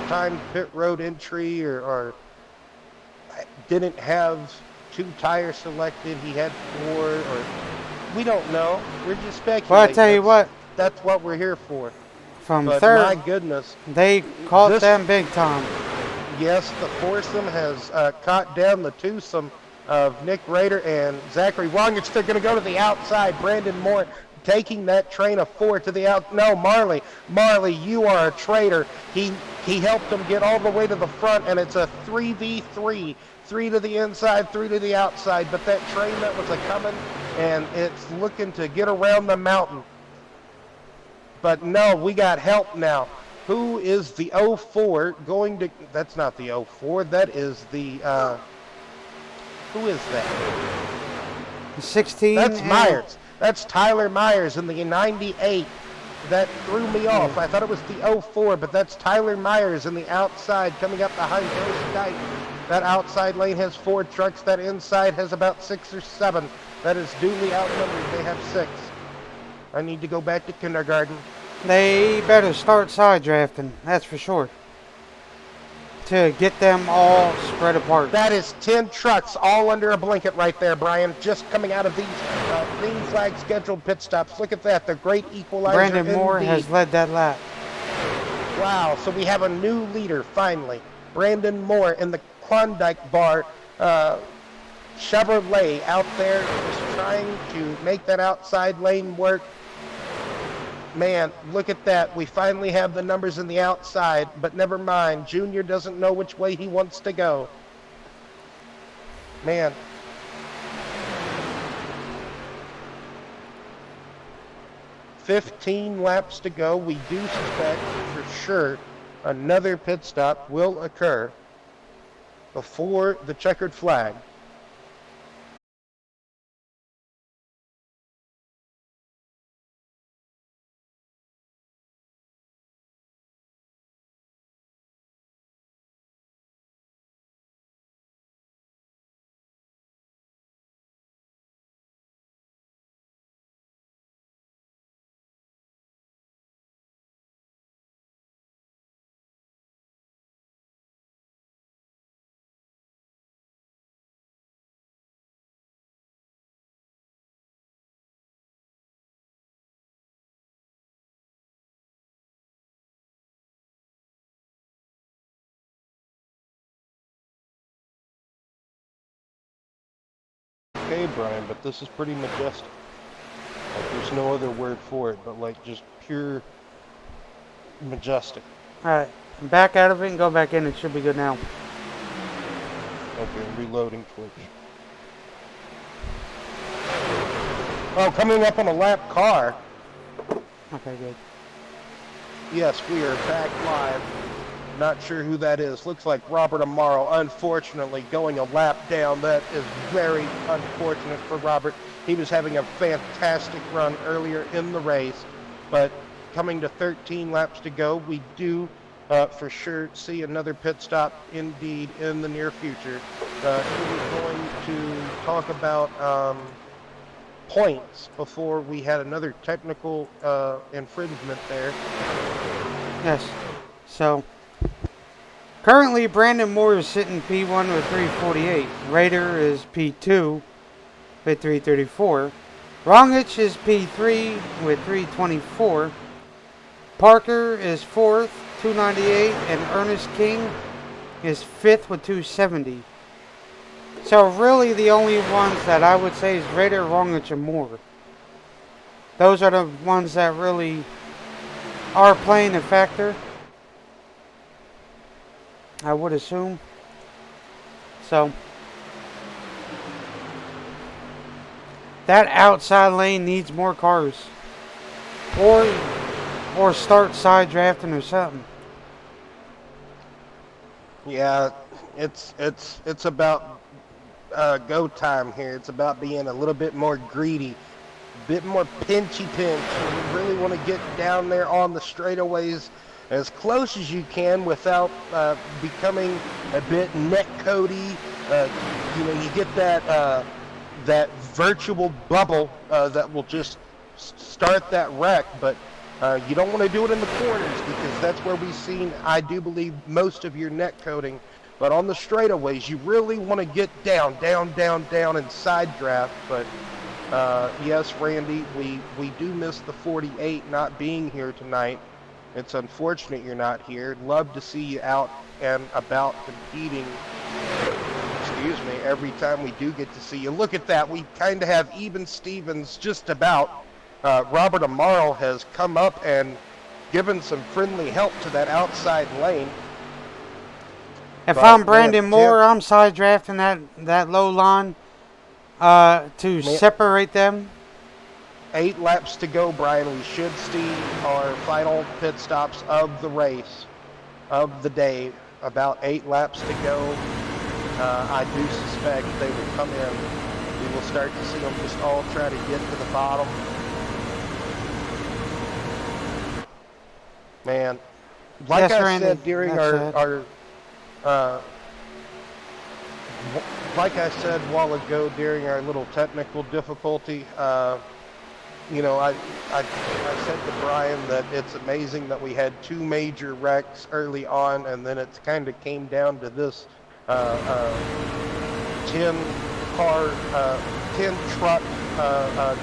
timed pit road entry, or didn't have 2 tires selected. He had 4, or we don't know. We're just speculating. Well, I tell you what. That's what we're here for. From But third, my goodness, they caught them big time. yes, the foursome has caught down the twosome of Nick Rader and Zachary Rongich. They're going to go to the outside. Brandon Moore taking that train of 4 to the out. No, Marley, you are a traitor. He helped them get all the way to the front, and it's a 3v3. 3 to the inside, 3 to the outside. But that train that was a-coming, and it's looking to get around the mountain. But no, we got help now. Who is the 04 going to... That's not the 04. That is the... who is that? 16. That's Myers. That's Tyler Myers in the 98. that threw me off. I thought it was the 04, but that's Tyler Myers in the outside coming up behind Harris Dyke. That outside lane has 4 trucks. That inside has about 6 or 7. That is duly outnumbered. They have 6. I need to go back to kindergarten. They better start side drafting, that's for sure, to get them all spread apart. That is 10 trucks all under a blanket right there, Brian, just coming out of these green flag scheduled pit stops. Look at that, the great equalizer. Brandon Moore indeed. has led that lap. Wow, so we have a new leader finally. Brandon Moore in the Klondike Bar Chevrolet out there just trying to make that outside lane work. Man, look at that. We finally have the numbers in the outside, but never mind. Junior doesn't know which way he wants to go. Man. "15 laps to go." We do suspect for sure another pit stop will occur before the checkered flag. Okay, Brian, but this is pretty majestic. Like, there's no other word for it, but like just pure majestic. Alright, back out of it and go back in. It should be good now. Okay, reloading Twitch. Oh, coming up on a lap car. Okay, good. Yes, we are back live. Not sure who that is. Looks like Robert Amaro, unfortunately, going a lap down. That is very unfortunate for Robert. He was having a fantastic run earlier in the race, but coming to 13 laps to go, we do for sure see another pit stop indeed in the near future. He was going to talk about points before we had another technical infringement there. Yes. So, currently Brandon Moore is sitting P1 with 348. Raider is P2 with 334. Rongich is P3 with 324. Parker is 4th, 298. And Ernest King is 5th with 270. So really the only ones that I would say is Raider, Rongich, and Moore. Those are the ones that really are playing a factor, I would assume. So that outside lane needs more cars, or start side drafting or something. Yeah, it's about go time here. It's about being a little bit more greedy, a bit more pinchy pinch. You really want to get down there on the straightaways as close as you can without becoming a bit neck cody. You get that virtual bubble that will just start that wreck, but you don't want to do it in the corners because that's where we've seen, I do believe, most of your net coating. But on the straightaways, you really want to get down, and side draft. But yes, Randy, we do miss the 48 not being here tonight. It's unfortunate you're not here. Love to see you out and about competing. Excuse me, every time we do get to see you. Look at that. We kind of have even Stevens just about. Robert Amaro has come up and given some friendly help to that outside lane. If I'm Brandon Moore, I'm side drafting that low line to separate them. 8 laps to go, Brian. We should see our final pit stops of the race, of the day. About 8 laps to go. I do suspect they will come in. We will start to see them just all try to get to the bottom. Man, like Yes, I Randy. said during That's it. uh, like I said a while ago during our little technical difficulty, I said to Brian that it's amazing that we had two major wrecks early on, and then it's kind of came down to this uh, uh, 10 car, 10 truck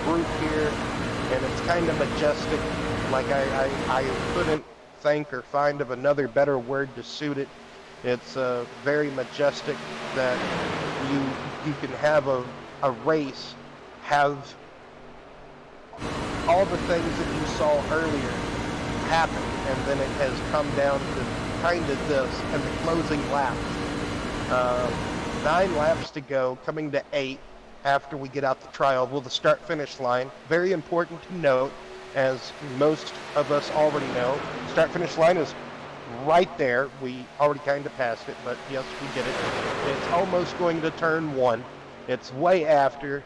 group here, and it's kind of majestic. Like I couldn't think or find of another better word to suit it. It's very majestic that you can have a race have all the things that you saw earlier happen, and then it has come down to kind of this and the closing laps. 9 laps to go, coming to 8 after we get out the trial. Well, the start-finish line, very important to note, as most of us already know, start-finish line is right there. We already kind of passed it, but yes, we did it. It's almost going to turn 1. It's way after.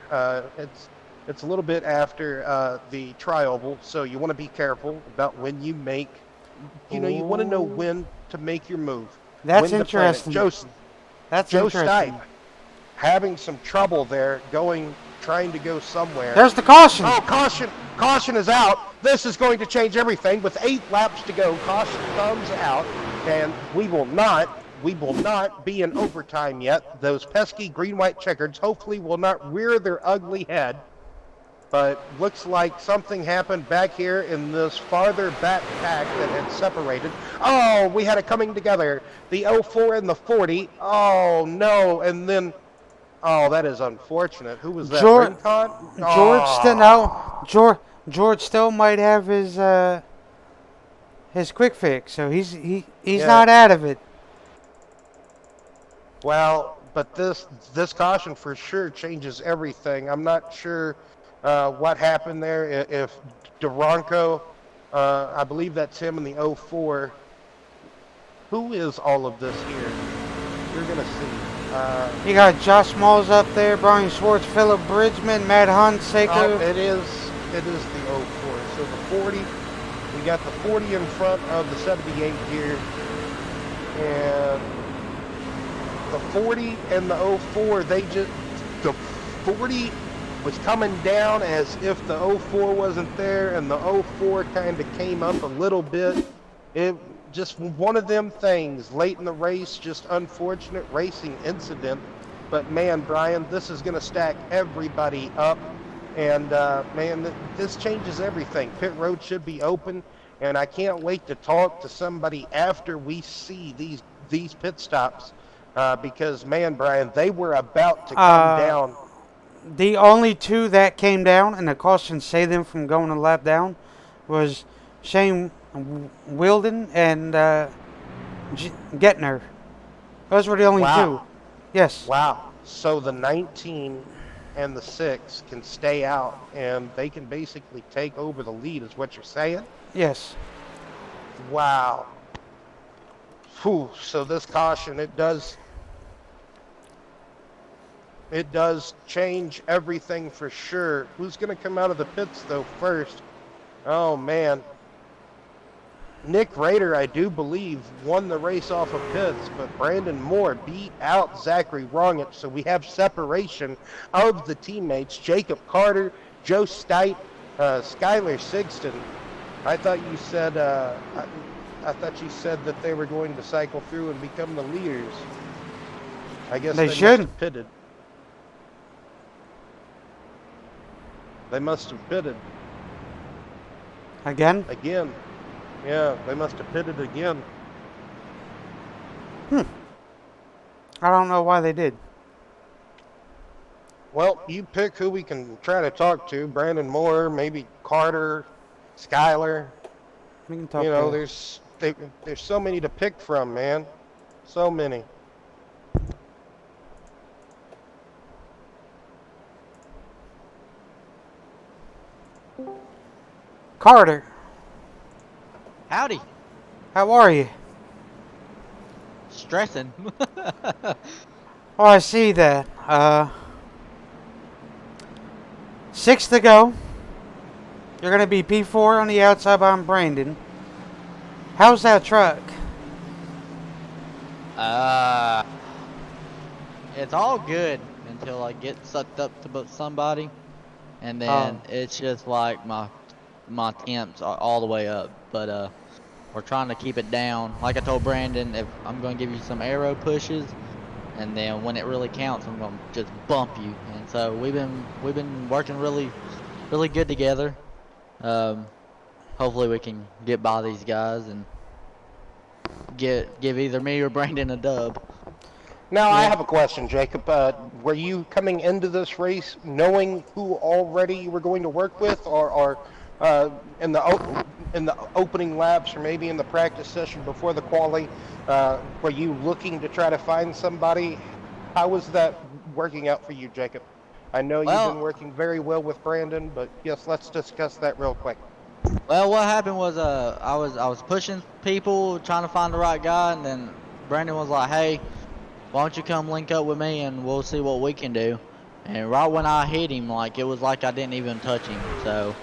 It's a little bit after the trioval, so you want to be careful about when you make. You want to know when to make your move, That's when to plan it. interesting. That's Joe interesting. Stipe having some trouble there, trying to go somewhere. There's the caution. Oh, caution! Caution is out. This is going to change everything. With 8 laps to go, caution comes out, and we will not be in overtime yet. Those pesky green-white checkers hopefully will not rear their ugly head. But looks like something happened back here in this farther back pack that had separated. Oh, we had it coming together. The 04 and the 40. Oh, no. And then, oh, that is unfortunate. Who was that? George, Rincon? George still Oh. no. George still might have his quick fix, so he's Yeah. not out of it. Well, but this caution for sure changes everything. I'm not sure what happened there. If Duranko, I believe that's him in the 04. Who is all of this here? You're going to see. You got Josh Smalls up there, Brian Schwartz, Philip Bridgman, Matt Hunsaker. It is the 04. So the 40, we got the 40 in front of the 78 here. And the 40 and the 04, the 40 was coming down as if the 04 wasn't there, and the 04 kind of came up a little bit. It just one of them things late in the race, just unfortunate racing incident. But man, Brian, this is going to stack everybody up, and man, this changes everything. Pit road should be open, and I can't wait to talk to somebody after we see these pit stops. Because, man, Brian, they were about to come down. The only 2 that came down, and the caution saved them from going a lap down, was Shane Wilden and Getner. Those were the only 2. Yes. Wow. So the 19 and the 6 can stay out, and they can basically take over the lead, is what you're saying? Yes. Wow. Whew. So this caution, it does change everything for sure. Who's going to come out of the pits, though, first? Oh, man. Nick Rader, I do believe, won the race off of pits, but Brandon Moore beat out Zachary Rongich, so we have separation of the teammates. Jacob Carter, Joe Stipe, Skylar Sigston. I thought you said that they were going to cycle through and become the leaders. I guess they must should. have pitted. They must have pitted. Again? Again. Yeah, they must have pitted again. I don't know why they did. Well, you pick who we can try to talk to. Brandon Moore, maybe Carter, Skylar. We can talk There's so many to pick from, man. So many. Carter, Howdy. how are you? Stressing. Oh, I see that. 6 to go. You're going to be P4 on the outside behind Brandon. How's that truck? Uh, it's all good until I get sucked up to somebody, and Oh, then it's just like my temps are all the way up. But we're trying to keep it down. Like I told Brandon, if I'm going to give you some arrow pushes, and then when it really counts, I'm going to just bump you. And so we've been working really good together. Um, hopefully we can get by these guys and give either me or Brandon a dub. Now, I yeah. have a question, Jacob. Were you coming into this race knowing who already you were going to work with, or in the opening laps, or maybe in the practice session before the quali, were you looking to try to find somebody? How was that working out for you, Jacob? I know you've been Well, working very well with Brandon, but yes, let's discuss that real quick. well, what happened was I was pushing people trying to find the right guy, and then Brandon was like, "Hey, why don't you come link up with me and we'll see what we can do?" And right when I hit him, like it was like I didn't even touch him. So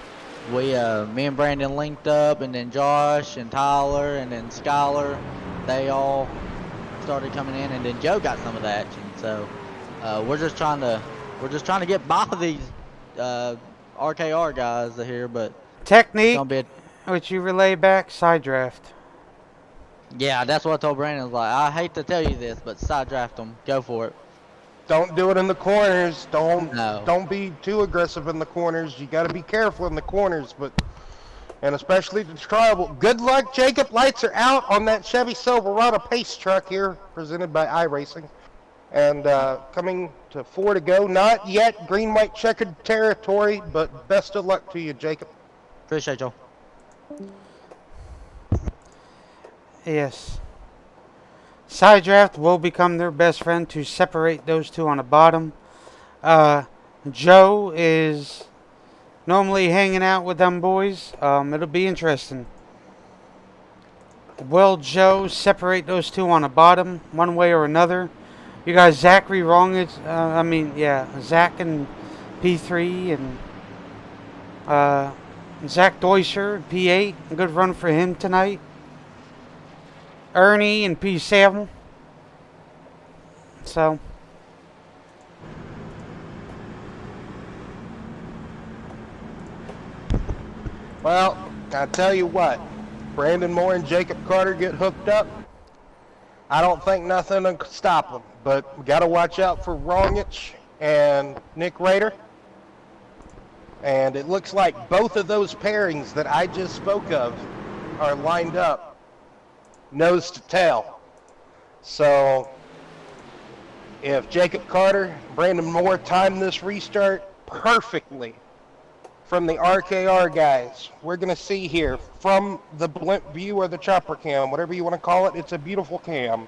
me and Brandon linked up, and then Josh and Tyler and then Skylar, they all started coming in, and then Joe got some of the action. So we're just trying to get by these RKR guys here, but it's Technique, gonna be which you relay back, side draft. yeah. That's what I told Brandon. I was like, I hate to tell you this, but side draft them, go for it. Don't do it in the corners. No. Don't be too aggressive in the corners. You got to be careful in the corners, but and especially the tribal. Good luck, Jacob. Lights are out on that Chevy Silverado pace truck here, presented by iRacing. And coming to 4 to go. Not yet green, white, checkered territory, but best of luck to you, Jacob. Appreciate y'all. Yes. Side draft will become their best friend to separate those two on the bottom. Uh, Joe is normally hanging out with them boys. It'll be interesting. Will Joe separate those two on the bottom one way or another? You got Zachary wrong. Zach and P3 and Zach Deuscher, P8. Good run for him tonight. Ernie and P7. So, Well, I tell you what, Brandon Moore and Jacob Carter get hooked up. I don't think nothing will stop them, but we got to watch out for Rongich and Nick Rader. And it looks like both of those pairings that I just spoke of are lined up nose to tail. So if Jacob Carter, Brandon Moore time this restart perfectly from the RKR guys, we're going to see here from the blimp view or the chopper cam, whatever you want to call it. It's a beautiful cam.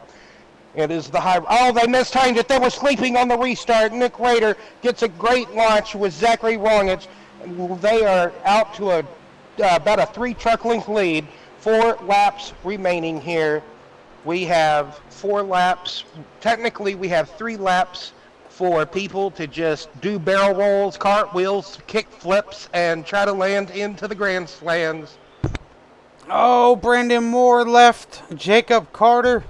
It is the high. Oh, they mistimed it. They were sleeping on the restart. Nick Rader gets a great launch with Zachary Rongich. They are out to about a 3 truck length lead. 4 laps remaining here. We have 4 laps. Technically, we have 3 laps for people to just do barrel rolls, cartwheels, kick flips, and try to land into the grand slams. oh, Brandon Moore left. Jacob Carter.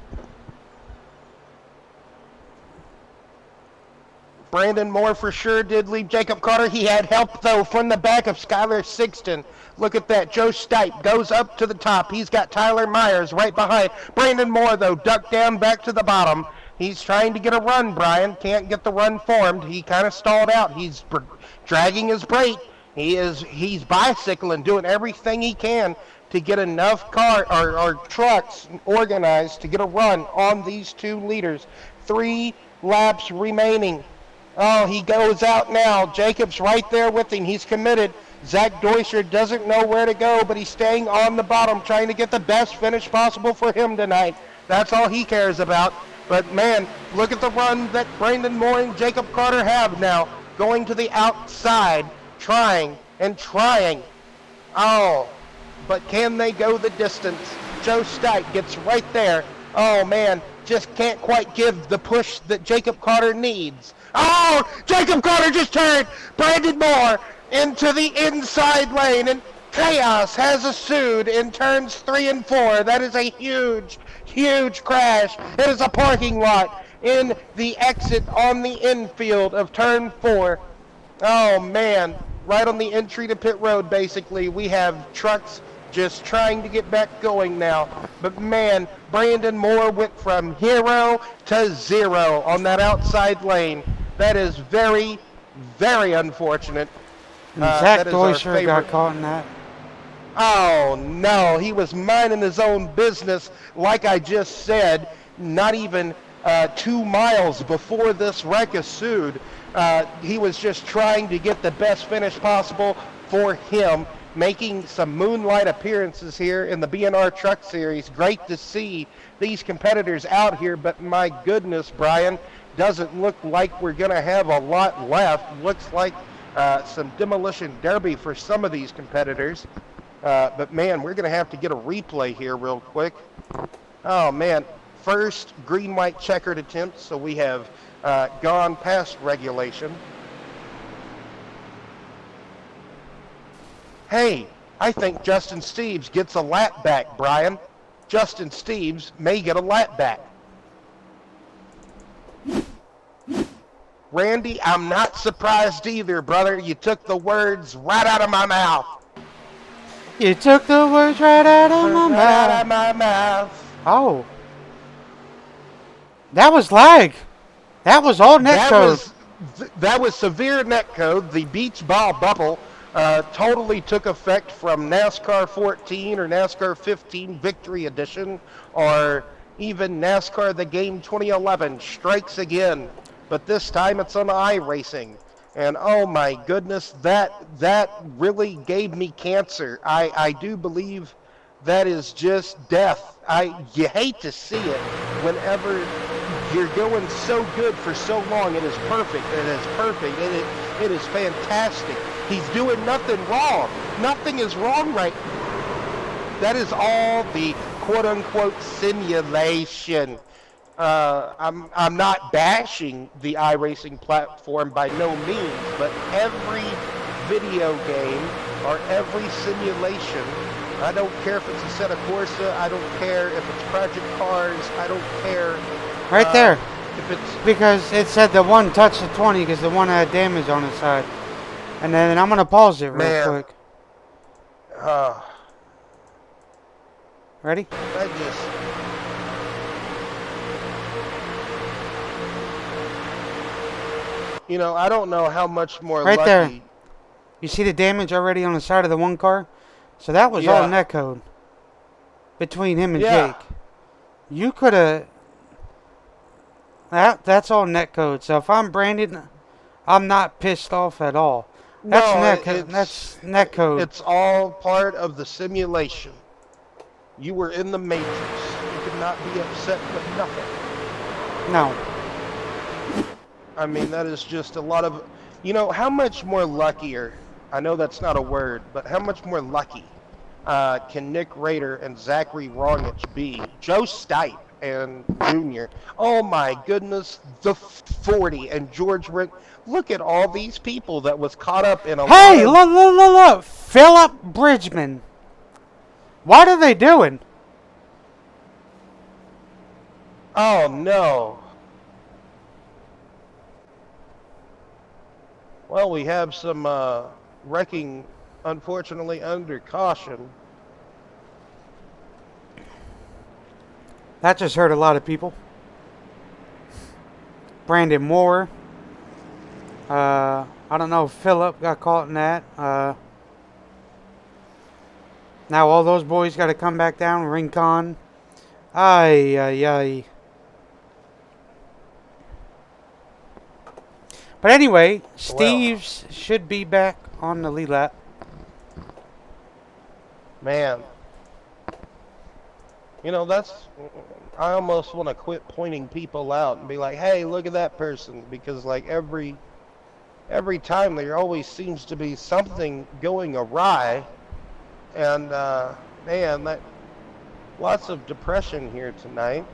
Brandon Moore for sure did leave Jacob Carter. He had help, though, from the back of Skylar Sixton. Look at that. Joe Stipe goes up to the top. He's got Tyler Myers right behind. Brandon Moore, though, ducked down back to the bottom. He's trying to get a run, Brian. Can't get the run formed. He kind of stalled out. He's dragging his brake. He's bicycling, doing everything he can to get enough or trucks organized to get a run on these 2 leaders. 3 laps remaining. Oh, he goes out now. Jacob's right there with him. He's committed. Zach Deuscher doesn't know where to go, but he's staying on the bottom, trying to get the best finish possible for him tonight. That's all he cares about. But, man, look at the run that Brandon Moore and Jacob Carter have now. Going to the outside, trying and trying. Oh, but can they go the distance? Joe Stipe gets right there. Oh, man, just can't quite give the push that Jacob Carter needs. Oh, Jacob Carter just turned Brandon Moore into the inside lane, and Chaos has ensued in turns 3 and 4. That is a huge, huge crash. It is a parking lot in the exit on the infield of turn 4. Oh man, right on the entry to pit road basically. We have trucks just trying to get back going now. But man, Brandon Moore went from hero to zero on that outside lane. That is very, very unfortunate. And Zach That is our Deuscher got favorite. caught in that. Oh no, he was minding his own business, like I just said, not even 2 miles before this wreck ensued. He was just trying to get the best finish possible for him, making some moonlight appearances here in the BNR Truck Series. Great to see these competitors out here, but my goodness, Brian, doesn't look like we're going to have a lot left. Looks like some demolition derby for some of these competitors. But man, we're going to have to get a replay here real quick. Oh man, first green-white checkered attempt, so we have gone past regulation. Hey, I think Justin Steves gets a lap back, Brian. Justin Steves may get a lap back. Randy, I'm not surprised either, brother. You took the words right out of my mouth. You took the words right out of my Right out mouth. of my mouth. Oh. That was lag. That was all netcode. That was severe netcode. The beach ball bubble totally took effect from NASCAR 14 or NASCAR 15 Victory Edition, or even NASCAR The Game 2011 Strikes Again. But this time it's on iRacing. And oh my goodness, that really gave me cancer. I do believe that is just death. You hate to see it whenever you're going so good for so long. It is perfect. It is perfect. It is fantastic. He's doing nothing wrong. Nothing is wrong right. That is all the quote-unquote simulation. I'm not bashing the iRacing platform by no means, but every video game or every simulation, I don't care if it's a set of Corsa, I don't care if it's Project Cars, I don't care. Right there. If it's Because it said the one touched the 20 because the one had damage on its side. And then I'm going to pause it real Man. quick. Ready? I just I don't know how much more Right lucky. there. You see the damage already on the side of the one car? So that was all netcode between him and Yeah. Jake. You could have... That's all netcode. So if I'm Brandon, I'm not pissed off at all. That's No, netcode. That's netcode. It's all part of the simulation. You were in the Matrix. You could not be upset with nothing. No. I mean, that is just a lot of... how much more luckier, I know that's not a word, but how much more lucky can Nick Rader and Zachary Rongich be? Joe Stipe and Junior. Oh my goodness, the 40 and George Rick. Look at all these people that was caught up in a Hey, lot of... look. Philip Bridgman. What are they doing? Oh no. Well, we have some wrecking, unfortunately, under caution. That just hurt a lot of people. Brandon Moore. I don't know if Philip got caught in that. Now all those boys got to come back down. Rincon. Ay. But anyway, Steve's should be back on the lead lap. Man. I almost want to quit pointing people out and be like, hey, look at that person. Because, like, every time there always seems to be something going awry. And, man, lots of depression here tonight.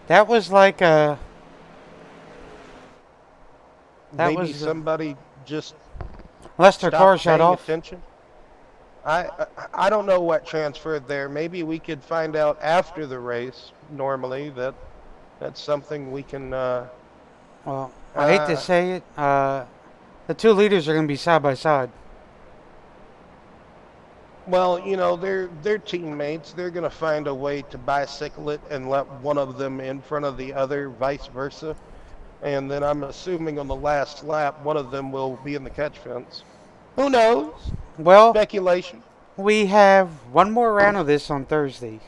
That was like a... Maybe somebody just Unless their car stopped shut paying off. attention. I don't know what transferred there. Maybe we could find out after the race. Normally, that's something we can. Well, I hate to Uh, say it. The two leaders are going to be side by side. well, they're teammates. They're gonna find a way to bicycle it and let one of them in front of the other, vice versa. And then I'm assuming on the last lap, one of them will be in the catch fence. Who knows? Well, Speculation. we have one more round of this on Thursday.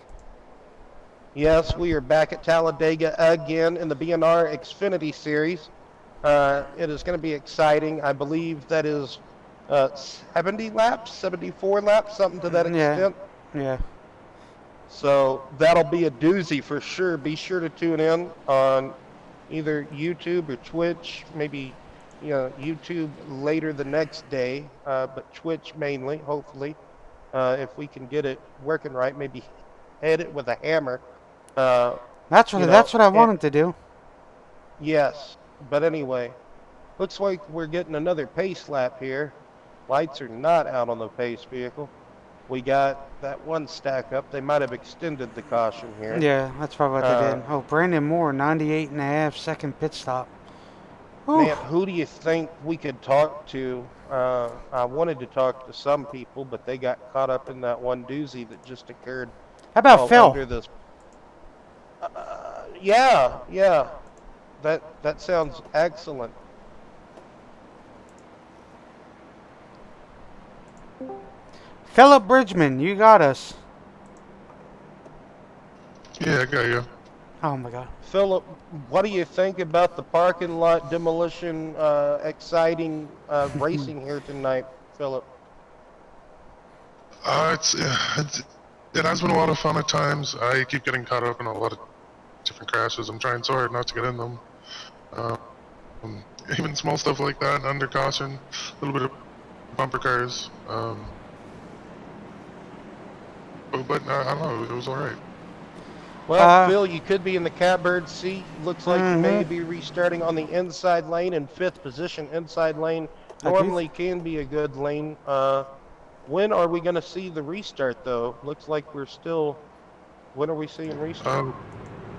Yes, we are back at Talladega again in the BNR Xfinity Series. It is going to be exciting. I believe that is 70 laps, 74 laps, something to that Yeah, extent. yeah. So that'll be a doozy for sure. Be sure to tune in on either YouTube or Twitch, maybe YouTube later the next day, but Twitch mainly, hopefully. If we can get it working right, maybe hit it with a hammer. Uh, That's you what know, that's what I and, wanted to do. yes, but anyway, looks like we're getting another pace lap here. Lights are not out on the pace vehicle. We got that one stack up. They might have extended the caution here. Yeah, that's probably what they Uh, did. Oh, Brandon Moore, 98 and a half second pit stop. Whew. Man, who do you think we could talk to? I wanted to talk to some people, but they got caught up in that one doozy that just occurred. How about Oh, Phil? under this. Yeah, yeah. That sounds excellent. Philip Bridgman, you got us. Yeah, I got you. Oh my God. Philip, what do you think about the parking lot demolition? Exciting racing here tonight, Philip. It has been a lot of fun at times. I keep getting caught up in a lot of different crashes. I'm trying so hard not to get in them. Um, Even small stuff like that, under caution, a little bit of bumper cars. But I don't know, it was alright. Well, Phil, you could be in the catbird seat. Looks like you may Mhm. be restarting on the inside lane in fifth position. Inside lane I do. normally can be a good lane. When are we going to see the restart, though? Looks like we're still. When are we seeing restart?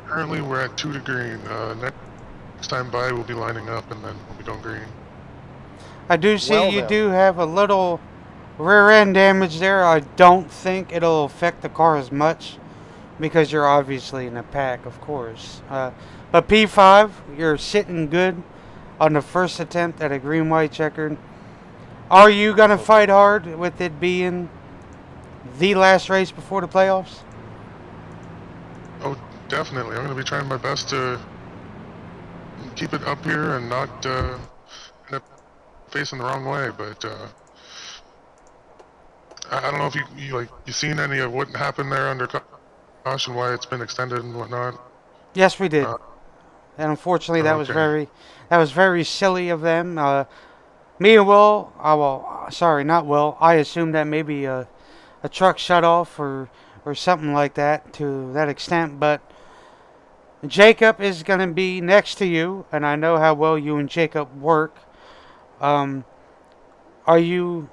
Currently we're at 2 to green. Next time by we'll be lining up and then we'll be going green. I do see Well, you then. do have a little rear end damage there. I don't think it'll affect the car as much because you're obviously in a pack, of course. But P5, you're sitting good on the first attempt at a green white checkered. Are you going to fight hard with it being the last race before the playoffs? Oh, definitely. I'm going to be trying my best to keep it up here and not end up facing the wrong way. But I don't know if you seen any of what happened there under caution, why it's been extended and whatnot. Yes, we did. Uh, And unfortunately, okay. that was very silly of them. Me and Will, well, sorry, not Will. I assumed that maybe a truck shut off or something like that to that extent. But Jacob is going to be next to you, and I know how well you and Jacob work. Um, are you?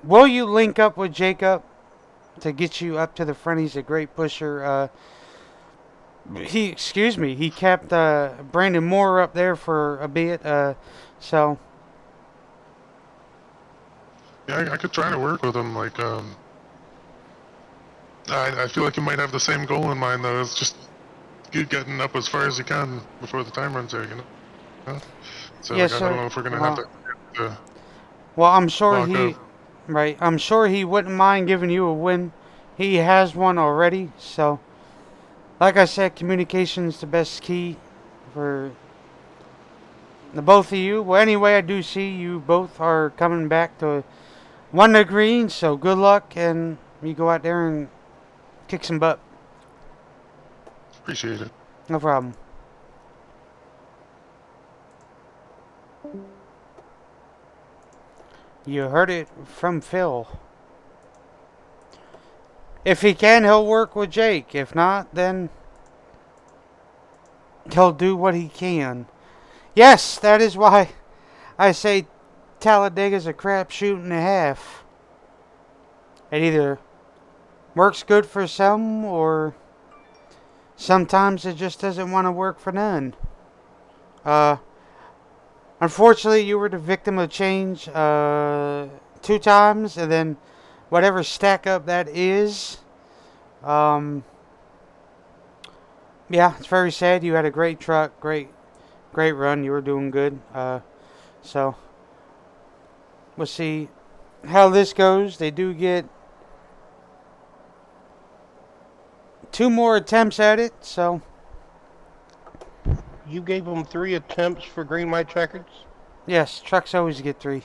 Will you link up with Jacob to get you up to the front? He's a great pusher. Excuse me, he kept Brandon Moore up there for a bit. So Yeah, I could try to work with him. I feel like you might have the same goal in mind, though. It's just you getting up as far as you can before the time runs out, you know? So, yes, I don't sir. know if we're going to have to Well, I'm sure lock up. right. I'm sure he wouldn't mind giving you a win. He has one already. So, like I said, communication is the best key for the both of you. Well, anyway, I do see you both are coming back to one to green. So good luck, and you go out there and kick some butt. Appreciate it. No problem. You heard it from Phil. If he can, he'll work with Jake. If not, then he'll do what he can. Yes, that is why I say Talladega's a crapshoot and a half. It either works good for some, or sometimes it just doesn't want to work for none. Uh, Unfortunately, you were the victim of change 2 times, and then whatever stack up that is. Um, yeah, it's very sad. You had a great truck, great run. You were doing good. So we'll see how this goes. They do get 2 more attempts at it, so You gave them 3 attempts for green white checkers? yes, trucks always get 3.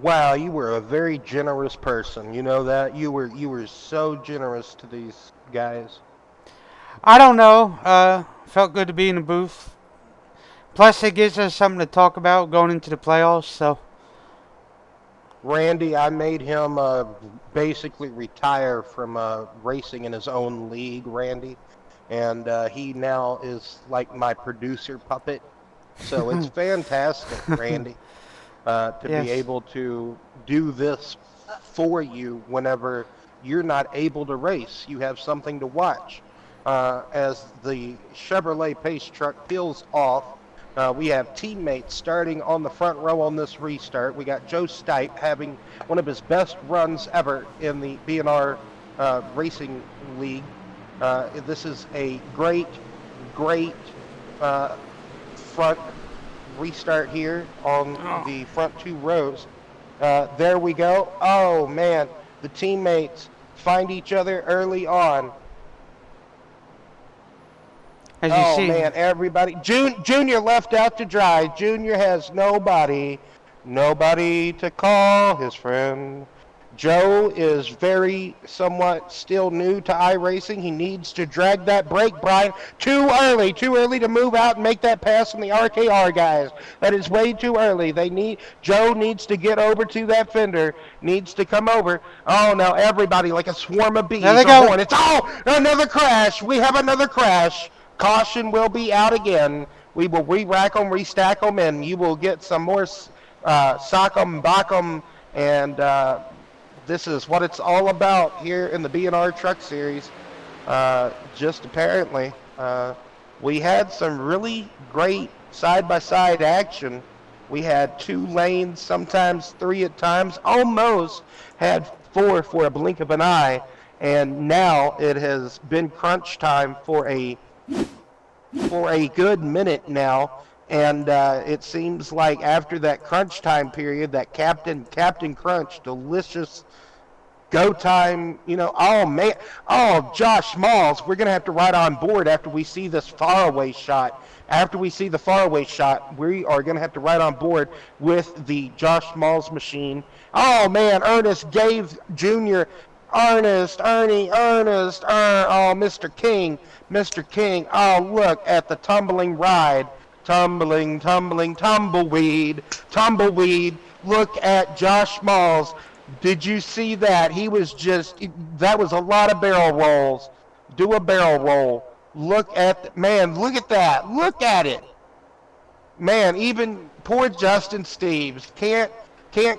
Wow, you were a very generous person. You know that? You were so generous to these guys. I don't know. Felt good to be in the booth. Plus, it gives us something to talk about going into the playoffs. So Randy, I made him basically retire from racing in his own league, Randy. And he now is like my producer puppet. So it's fantastic, Randy, to be yes, able to do this for you whenever you're not able to race. You have something to watch. As the Chevrolet Pace truck peels off, we have teammates starting on the front row on this restart. We got Joe Stipe having one of his best runs ever in the BNR Racing League. This is a great front restart here on the front 2 rows. There we go. Oh, man. The teammates find each other early on. as you Oh see, man, everybody. Junior left out to dry. Junior has nobody to call his friend. Joe is very somewhat still new to iRacing. He needs to drag that brake, Brian. Too early to move out and make that pass from the RKR guys. That is way too early. Joe needs to get over to that fender, needs to come over. Oh, now everybody like a swarm of bees there they or go. hornets. Oh, another crash. We have another crash. Caution will be out again. We will re-rack them, restack them, and you will get some more sock 'em, bock 'em, and this is what it's all about here in the BNR Truck Series. Just apparently, we had some really great side-by-side action. We had 2 lanes, sometimes 3 at times, almost had 4 for a blink of an eye, and now it has been crunch time for a good minute now, and it seems like after that crunch time period, that Captain Crunch, delicious go time, oh man, oh Josh Smalls, we're gonna have to ride on board after we see this faraway shot. After we see the faraway shot, we are gonna have to ride on board with the Josh Smalls machine. Oh man, Ernest gave Junior. Oh, Mr. King, oh, look at the tumbling ride. Tumbleweed. Look at Josh Smalls. Did you see that? That was a lot of barrel rolls. Do a barrel roll. Look at that. Look at it. Man, even poor Justin Steves can't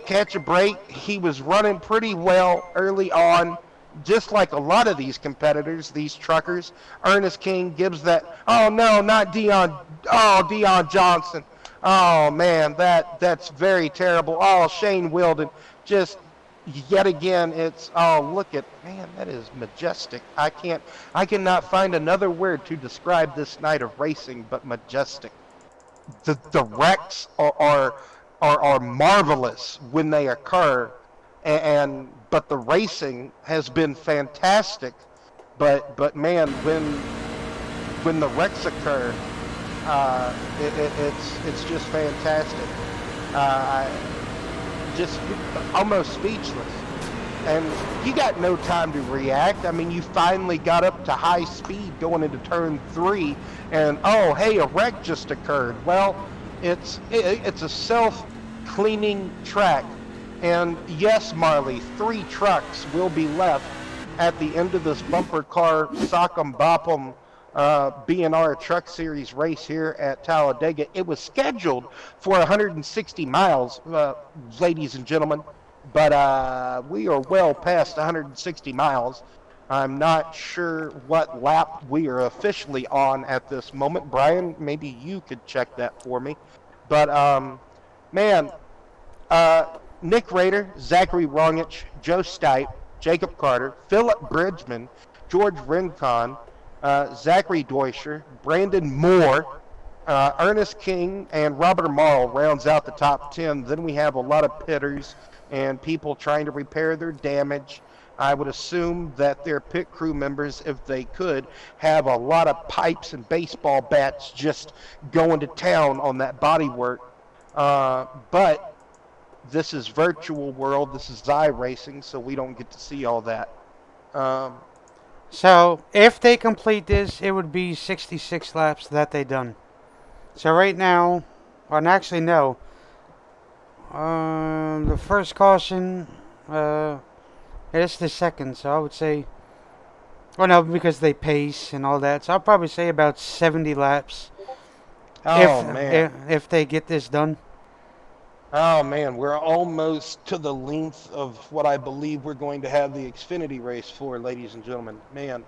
catch a break. He was running pretty well early on, just like a lot of these competitors, these truckers. Ernest King gives that. Oh no, not Dion. Oh, Dion Johnson. Oh man, that's very terrible. Oh, Shane Wilden, just yet again. Look at, man, that is majestic. I cannot find another word to describe this night of racing but majestic. The wrecks are marvelous when they occur, but the racing has been fantastic. But man, when the wrecks occur, it's just fantastic. Just almost speechless. And you got no time to react. I mean, you finally got up to high speed going into turn 3, and oh, hey, a wreck just occurred. Well, it's a self-cleaning track, and yes, Marley, 3 trucks will be left at the end of this bumper car sock 'em bop 'em BNR Truck Series race here at Talladega. It was scheduled for 160 miles, ladies and gentlemen, but we are well past 160 miles. I'm not sure what lap we are officially on at this moment. Brian, maybe you could check that for me. But man, uh, Nick Rader, Zachary Rongich, Joe Stipe, Jacob Carter, Philip Bridgman, George Rincon, Zachary Deutscher, Brandon Moore, Ernest King, and Robert Marl rounds out the top 10. Then we have a lot of pitters and people trying to repair their damage. I would assume that their pit crew members, if they could, have a lot of pipes and baseball bats just going to town on that bodywork. But this is virtual world. This is iRacing, so we don't get to see all that. Um, So if they complete this, it would be 66 laps that they done. So right now, and actually no, the first caution, it's the second. So I would say, well no, because they pace and all that. So I'll probably say about 70 laps oh man. if they get this done. Oh man, we're almost to the length of what I believe we're going to have the Xfinity race for, ladies and gentlemen. Man,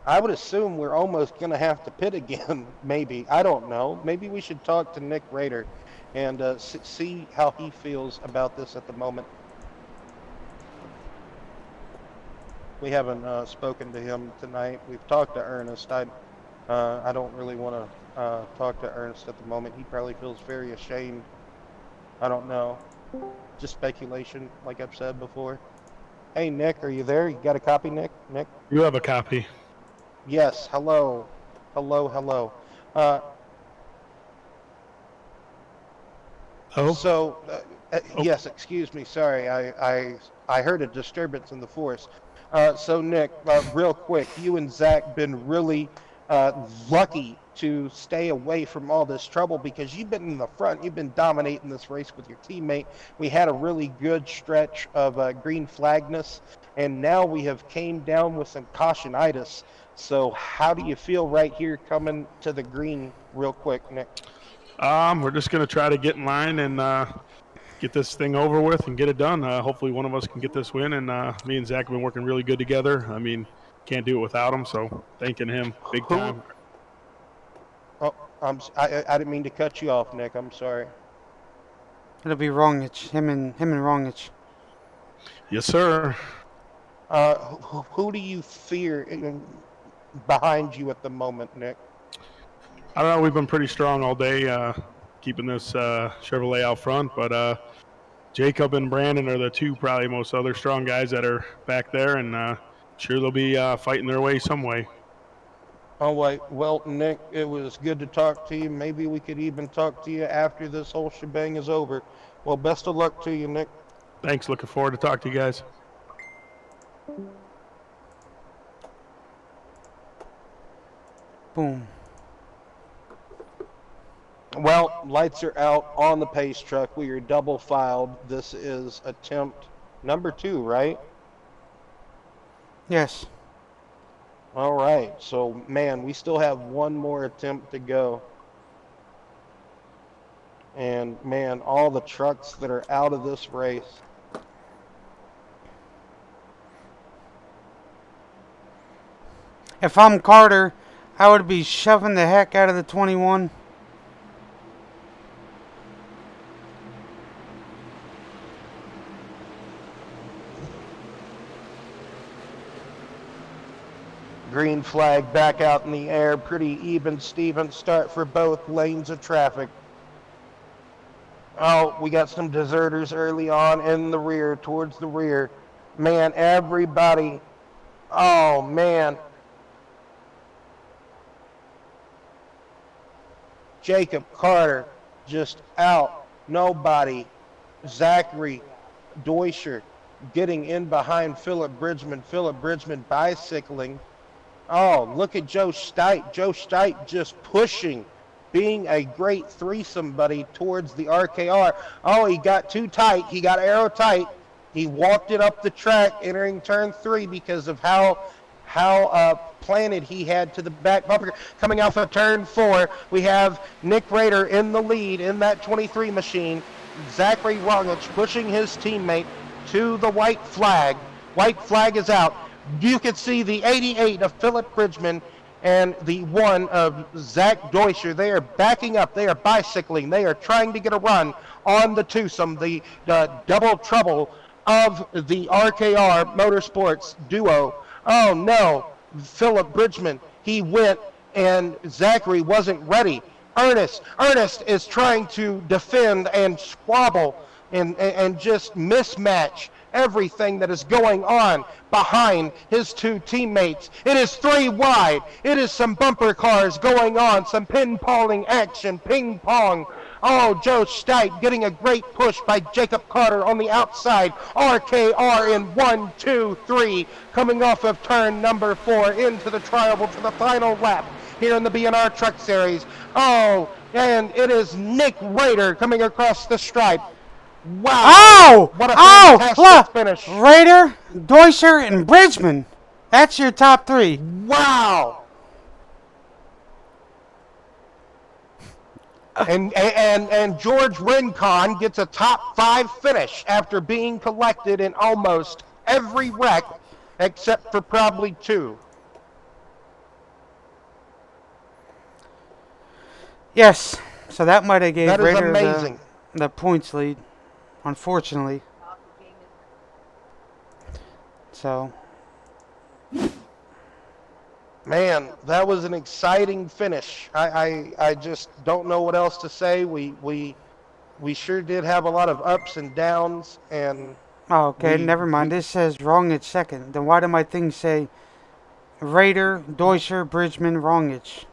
I would assume we're almost going to have to pit again, maybe. I don't know. Maybe we should talk to Nick Rader and see how he feels about this at the moment. We haven't spoken to him tonight. We've talked to Ernest. I don't really want to talk to Ernest at the moment. He probably feels very ashamed. I don't know. Just speculation, like I've said before. Hey, Nick, are you there? You got a copy, Nick? Nick? You have a copy. Yes. Hello. Hello. Hello. Oh, So, Oh. yes. Excuse me. Sorry. I heard a disturbance in the force. So, Nick, real quick, you and Zach been really lucky to stay away from all this trouble because you've been in the front. You've been dominating this race with your teammate. We had a really good stretch of green flagness, and now we have came down with some cautionitis. So how do you feel right here coming to the green real quick, Nick? we're just gonna try to get in line and get this thing over with and get it done. Hopefully, one of us can get this win. And me and Zach have been working really good together. I mean, can't do it without him. So thanking him big Who? time. Oh, I didn't mean to cut you off, Nick. I'm sorry. It'll be Rongich, him and Rongich. Yes, sir. Who do you fear behind you at the moment, Nick? I don't know. We've been pretty strong all day, keeping this Chevrolet out front. But Jacob and Brandon are the two probably most other strong guys that are back there, and sure they'll be fighting their way some way. All right. Well, Nick, it was good to talk to you. Maybe we could even talk to you after this whole shebang is over. Well, best of luck to you, Nick. Thanks. Looking forward to talk to you guys. Boom. Well, lights are out on the pace truck. We are double filed. This is attempt number 2, right? Yes. All right. So, man, we still have one more attempt to go. And, man, all the trucks that are out of this race. If I'm Carter, I would be shoving the heck out of the 21. Green flag back out in the air. Pretty even, Steven start for both lanes of traffic. Oh, we got some deserters early on in the rear, towards the rear. Man, everybody. Oh, man. Jacob Carter just out. Nobody. Zachary Deutscher getting in behind Philip Bridgman. Philip Bridgman bicycling. Oh, look at Joe Stipe. Joe Stipe just pushing, being a great threesome buddy towards the RKR. Oh, he got too tight. He got aero tight. He walked it up the track entering turn 3 because of how how planted he had to the back bumper. Coming off of turn 4, we have Nick Rader in the lead in that 23 machine. Zachary Rongich pushing his teammate to the white flag. White flag is out. You can see the 88 of Philip Bridgman and the 1 of Zach Deuscher. They are backing up. They are bicycling. They are trying to get a run on the twosome, the double trouble of the RKR Motorsports duo. Oh no, Philip Bridgman, he went and Zachary wasn't ready. Ernest is trying to defend and squabble and just mismatch everything that is going on behind his two teammates. It is 3 wide. It is some bumper cars going on, some ping-ponging action, ping pong. Oh, Joe Steit getting a great push by Jacob Carter on the outside. RKR in 1, 2, 3, coming off of turn number 4 into the trial for the final lap here in the BNR Truck Series. Oh, and it is Nick Rader coming across the stripe. Wow! Oh! What a Oh! fantastic Look! finish. Rader, Deuscher, and Bridgman. That's your top 3. Wow! And George Rincon gets a top 5 finish after being collected in almost every wreck except for probably 2. Yes. So that might have gave That is Rader amazing. the points lead, unfortunately. So. Man, that was an exciting finish. I just don't know what else to say. We sure did have a lot of ups and downs, and Oh, okay, we never mind. This says Rongich second. Then why did my thing say Rader, Deuscher, Bridgman, Rongich?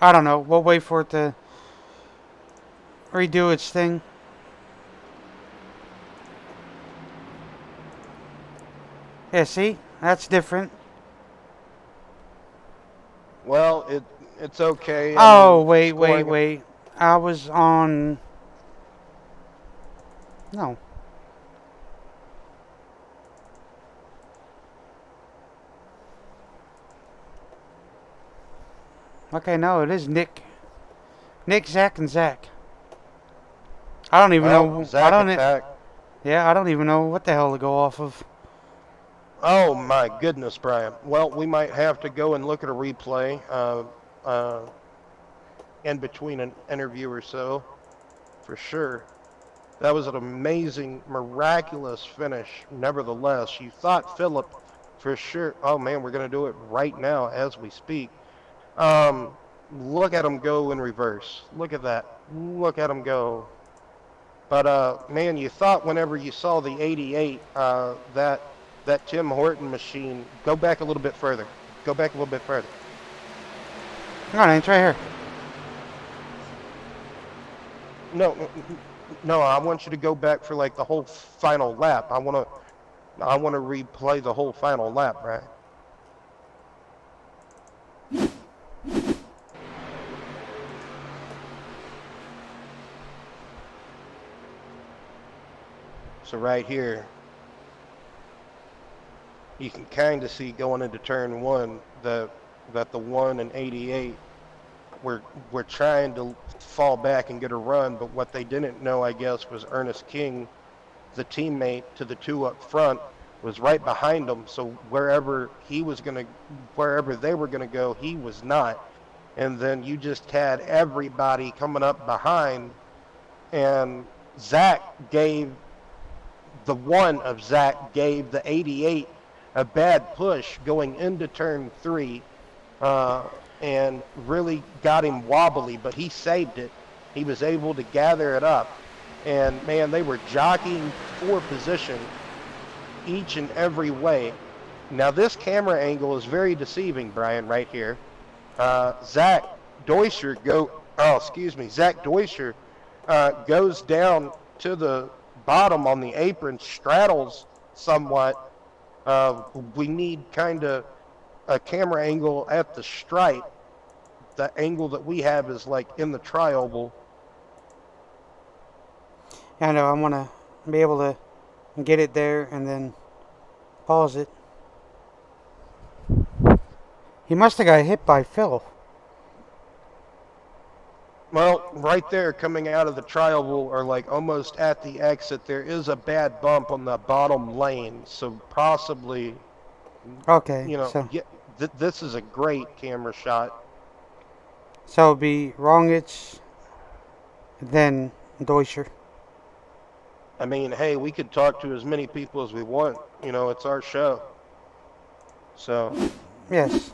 I don't know. We'll wait for it to redo its thing. Yeah, see? That's different. well, it's okay. Oh, mean, wait. scoring- I was on... No. Okay, no, it is Nick. Nick, Zach, and Zach. I don't even Well, know. Zach attack. Yeah, I don't even know what the hell to go off of. Oh my goodness, Brian. Well, we might have to go and look at a replay in between an interview or so, for sure. That was an amazing, miraculous finish. Nevertheless, you thought Philip, for sure. Oh man, we're gonna do it right now as we speak. Look at him go in reverse. Look at that. Look at him go. But man, you thought whenever you saw the 88, that Tim Horton machine. Go back a little bit further. Go back a little bit further. Hang on, it's right here. No, I want you to go back for like the whole final lap. I want to replay the whole final lap, right? So right here, you can kind of see going into turn 1 that the 1 and 88 were trying to fall back and get a run, but what they didn't know, I guess, was Ernest King, the teammate to the 2 up front, was right behind them. So wherever they were gonna go, he was not. And then you just had everybody coming up behind, and the 1 of Zach gave the 88 a bad push going into turn 3. And really got him wobbly, but he saved it. He was able to gather it up. And man, they were jockeying for position each and every way. Now this camera angle is very deceiving, Brian, right here. Zach Deuscher goes down to the bottom on the apron, straddles somewhat. We need kind of a camera angle at the stripe. The angle that we have is like in the tri-oval. Yeah, I know. I want to be able to get it there and then Pause it. He must have got hit by Phil. Well, right there, coming out of the trioval, or like almost at the exit, there is a bad bump on the bottom lane. So possibly, Okay, so yeah, this is a great camera shot. it'll be Rongich, then Deutscher. I mean, hey, we could talk to as many people as we want. It's our show. So, Yes.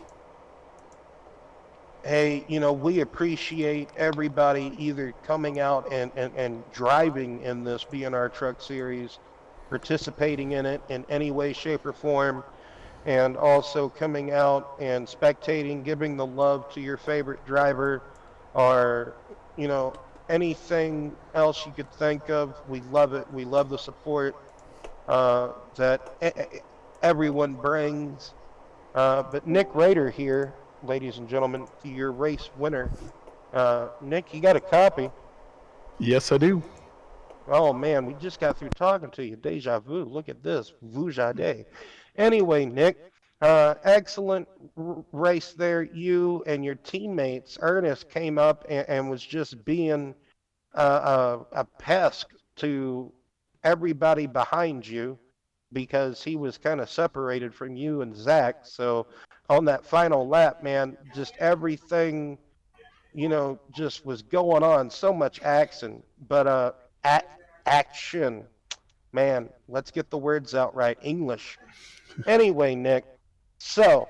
hey, we appreciate everybody either coming out and driving in this BNR Truck Series, participating in it in any way, shape, or form, and also coming out and spectating, giving the love to your favorite driver, or, anything else you could think of. We love it. We love the support that everyone brings. But Nick Rader here, ladies and gentlemen, your race winner. Nick, you got a copy. Yes, I do. Oh man, we just got through talking to you. Deja vu. Look at this. Vujade. Anyway, Nick, excellent race there. You and your teammates, Ernest, came up and was just being a pest to everybody behind you because he was kind of separated from you and Zach. So on that final lap, man, just everything, just was going on. So much action, but action, man. Let's get the words out right. English. Anyway, Nick. So,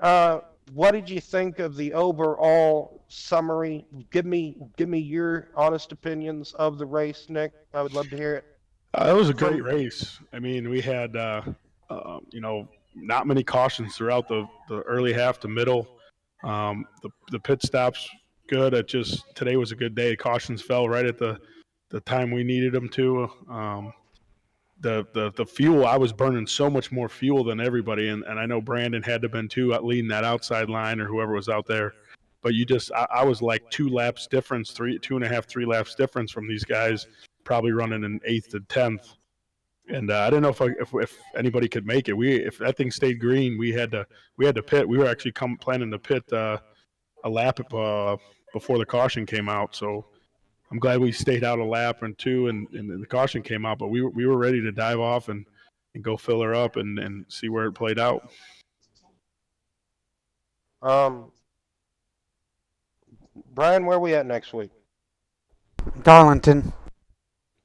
uh, what did you think of the overall summary? Give me your honest opinions of the race, Nick. I would love to hear it It was a great from. race. I mean, we had not many cautions throughout the early half to middle. The pit stops good. It just today was a good day. Cautions fell right at the time we needed them to. The fuel, I was burning so much more fuel than everybody, and I know Brandon had to been too, leading that outside line or whoever was out there. But I was like 2 laps difference, 2.5, 3 laps difference from these guys, probably running in eighth to 10th. And I didn't know if anybody could make it. If that thing stayed green, we had to pit. We were actually planning to pit a lap before the caution came out. So I'm glad we stayed out a lap and two, and the caution came out. But we were ready to dive off and go fill her up and see where it played out. Um, Brian, where are we at next week? Darlington.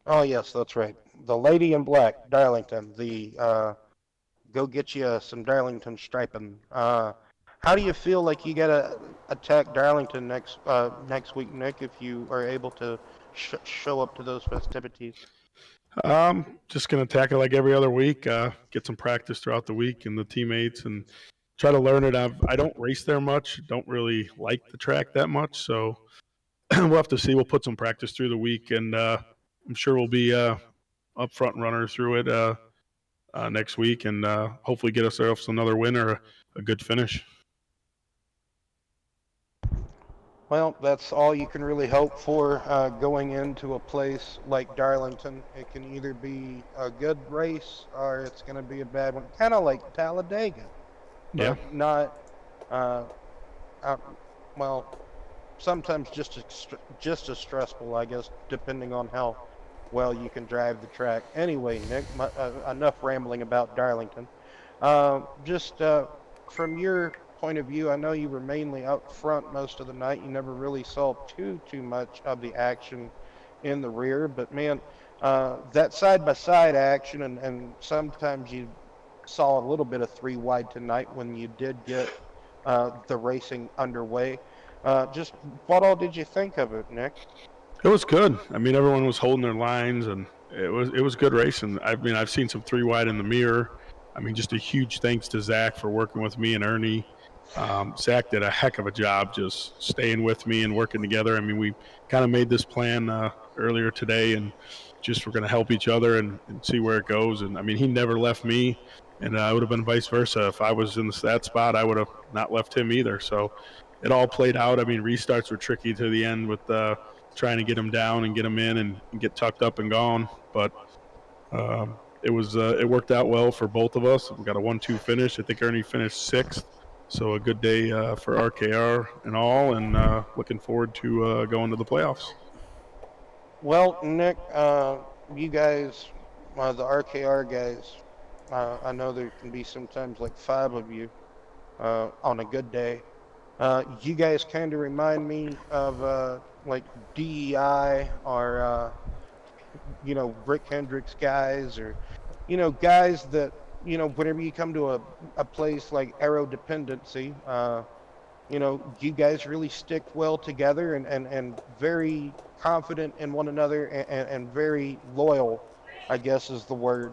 Oh yes, that's right. The Lady in Black, Darlington. The go get you some Darlington striping. How do you feel like you gotta attack Darlington next week, Nick? If you are able to show up to those festivities. Just gonna tackle like every other week. Get some practice throughout the week and the teammates, and try to learn it. I don't race there much. Don't really like the track that much, so we'll have to see. We'll put some practice through the week, and I'm sure we'll be up front runner through it next week, and hopefully get ourselves another win or a good finish. Well, that's all you can really hope for going into a place like Darlington. It can either be a good race or it's going to be a bad one, kind of like Talladega, Yeah, but not. Uh, uh, well, sometimes just as stressful, I guess, depending on how well you can drive the track. Anyway, Nick, enough rambling about Darlington. Just from your point of view, I know you were mainly out front most of the night. You never really saw too much of the action in the rear, but man, that side by side action, and sometimes you saw a little bit of three wide tonight when you did get the racing underway. Just what all did you think of it, Nick? it was good. I mean, everyone was holding their lines, and it was good racing. I mean, I've seen some three wide in the mirror. I mean, just a huge thanks to Zach for working with me and Ernie. Zach did a heck of a job just staying with me and working together. I mean, we kind of made this plan earlier today, and just we're going to help each other and see where it goes. And I mean, he never left me, and it would have been vice versa. If I was in that spot, I would have not left him either. So it all played out. I mean, restarts were tricky to the end with trying to get him down and get him in and get tucked up and gone. But it worked out well for both of us. We got a 1-2 finish. I think Ernie finished sixth. So a good day for RKR and all, and looking forward to going to the playoffs. Well, Nick, you guys, the RKR guys, I know there can be sometimes like 5 of you on a good day. You guys kind of remind me of like DEI or Rick Hendricks guys, or guys that whenever you come to a place like Aero Dependency, you guys really stick well together, and very confident in one another, and very loyal, I guess is the word.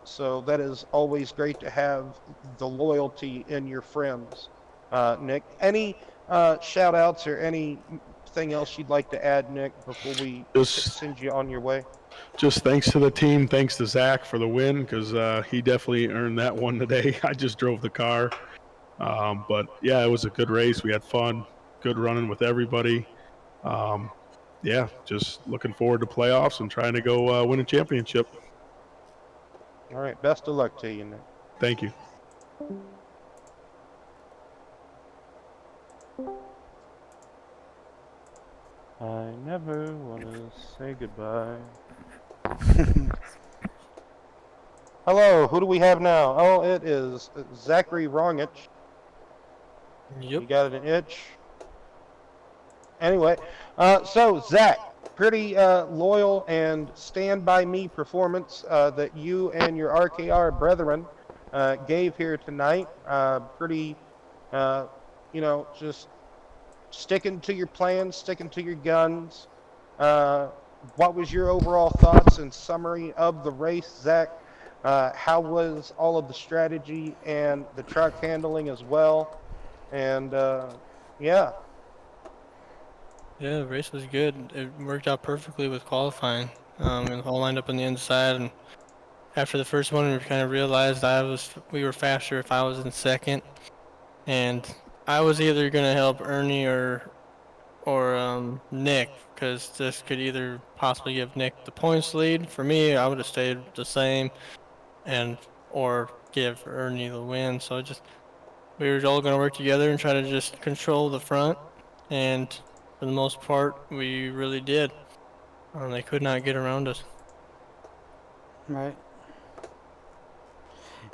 So that is always great to have the loyalty in your friends. Nick, any shout outs or anything else you'd like to add, Nick, before we Just send you on your way? just thanks to the team, thanks to Zach for the win because he definitely earned that one today. I just drove the car, but yeah, it was a good race. We had fun, good running with everybody. Um, yeah, just looking forward to playoffs and trying to go win a championship. All right, best of luck to you, Nick. Thank you. I never want to say goodbye. Hello, who do we have now? Oh, it is Zachary Wrongich. Yep. You got an itch? Anyway, so Zach, pretty loyal and stand by me performance that you and your RKR brethren gave here tonight. Pretty, just sticking to your plans, sticking to your guns. Uh, what was your overall thoughts and summary of the race, Zach? How was all of the strategy and the truck handling as well? And yeah. Yeah, the race was good. It worked out perfectly with qualifying. And all lined up on the inside. And after the first one, we kind of realized we were faster if I was in second. And I was either gonna help Ernie or Nick, because this could either possibly give Nick the points lead. For me, I would have stayed the same, and or give Ernie the win. So we were all gonna work together and try to just control the front. And for the most part, we really did. They could not get around us. Right.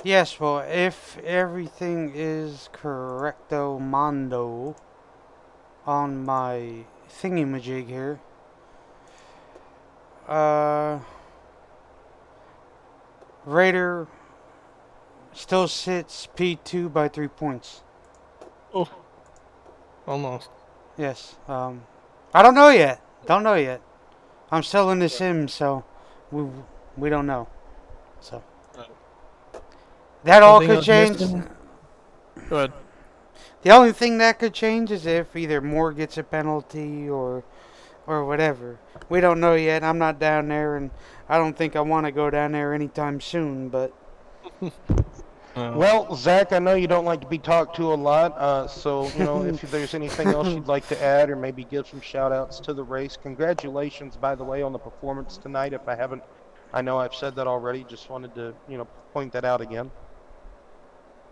Yes, well, if everything is correcto mondo on my thingy-majig here, uh, Raider still sits P2 by 3 points. Oh, almost. Yes. I don't know yet. Don't know yet. I'm still in the sim, so we we don't know. So that One all thing I could was change. missing. Go ahead. The only thing that could change is if either Moore gets a penalty or whatever. We don't know yet. I'm not down there, and I don't think I want to go down there anytime soon. But Well, Zach, I know you don't like to be talked to a lot, so if there's anything else you'd like to add, or maybe give some shout outs to the race. Congratulations, by the way, on the performance tonight. If I haven't, I know I've said that already. Just wanted to point that out again.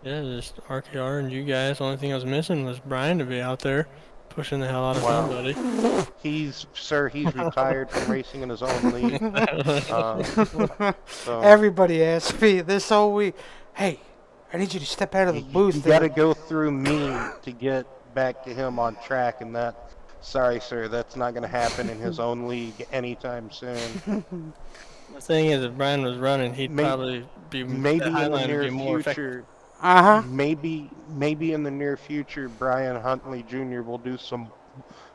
Yeah, just RKR and you guys. The only thing I was missing was Brian to be out there pushing the hell out of Wow. somebody. He's retired from racing in his own league. So everybody asks me this whole week, "Hey, I need you to step out of the you booth got to there." go through me to get back to him on track, and sorry, sir, that's not going to happen in his own league anytime soon. The thing is, if Brian was running, he'd May, probably be that maybe in the highline would near be more effective. future, Uh huh. maybe in the near future, Brian Huntley Jr. will do some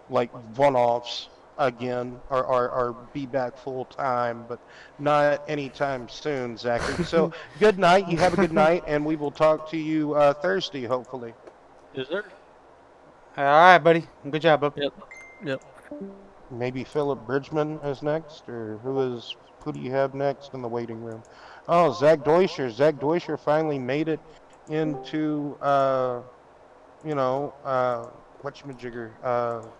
like one-offs again, or be back full time, but not anytime soon, Zachary. So good night. You have a good night, and we will talk to you Thursday, hopefully. Is there? All right, buddy. Good job, bub. Yep. Yep. Maybe Philip Bridgman is next, or who do you have next in the waiting room? Oh, Zach Deutscher. Zach Deutscher finally made it into whatchamajigger,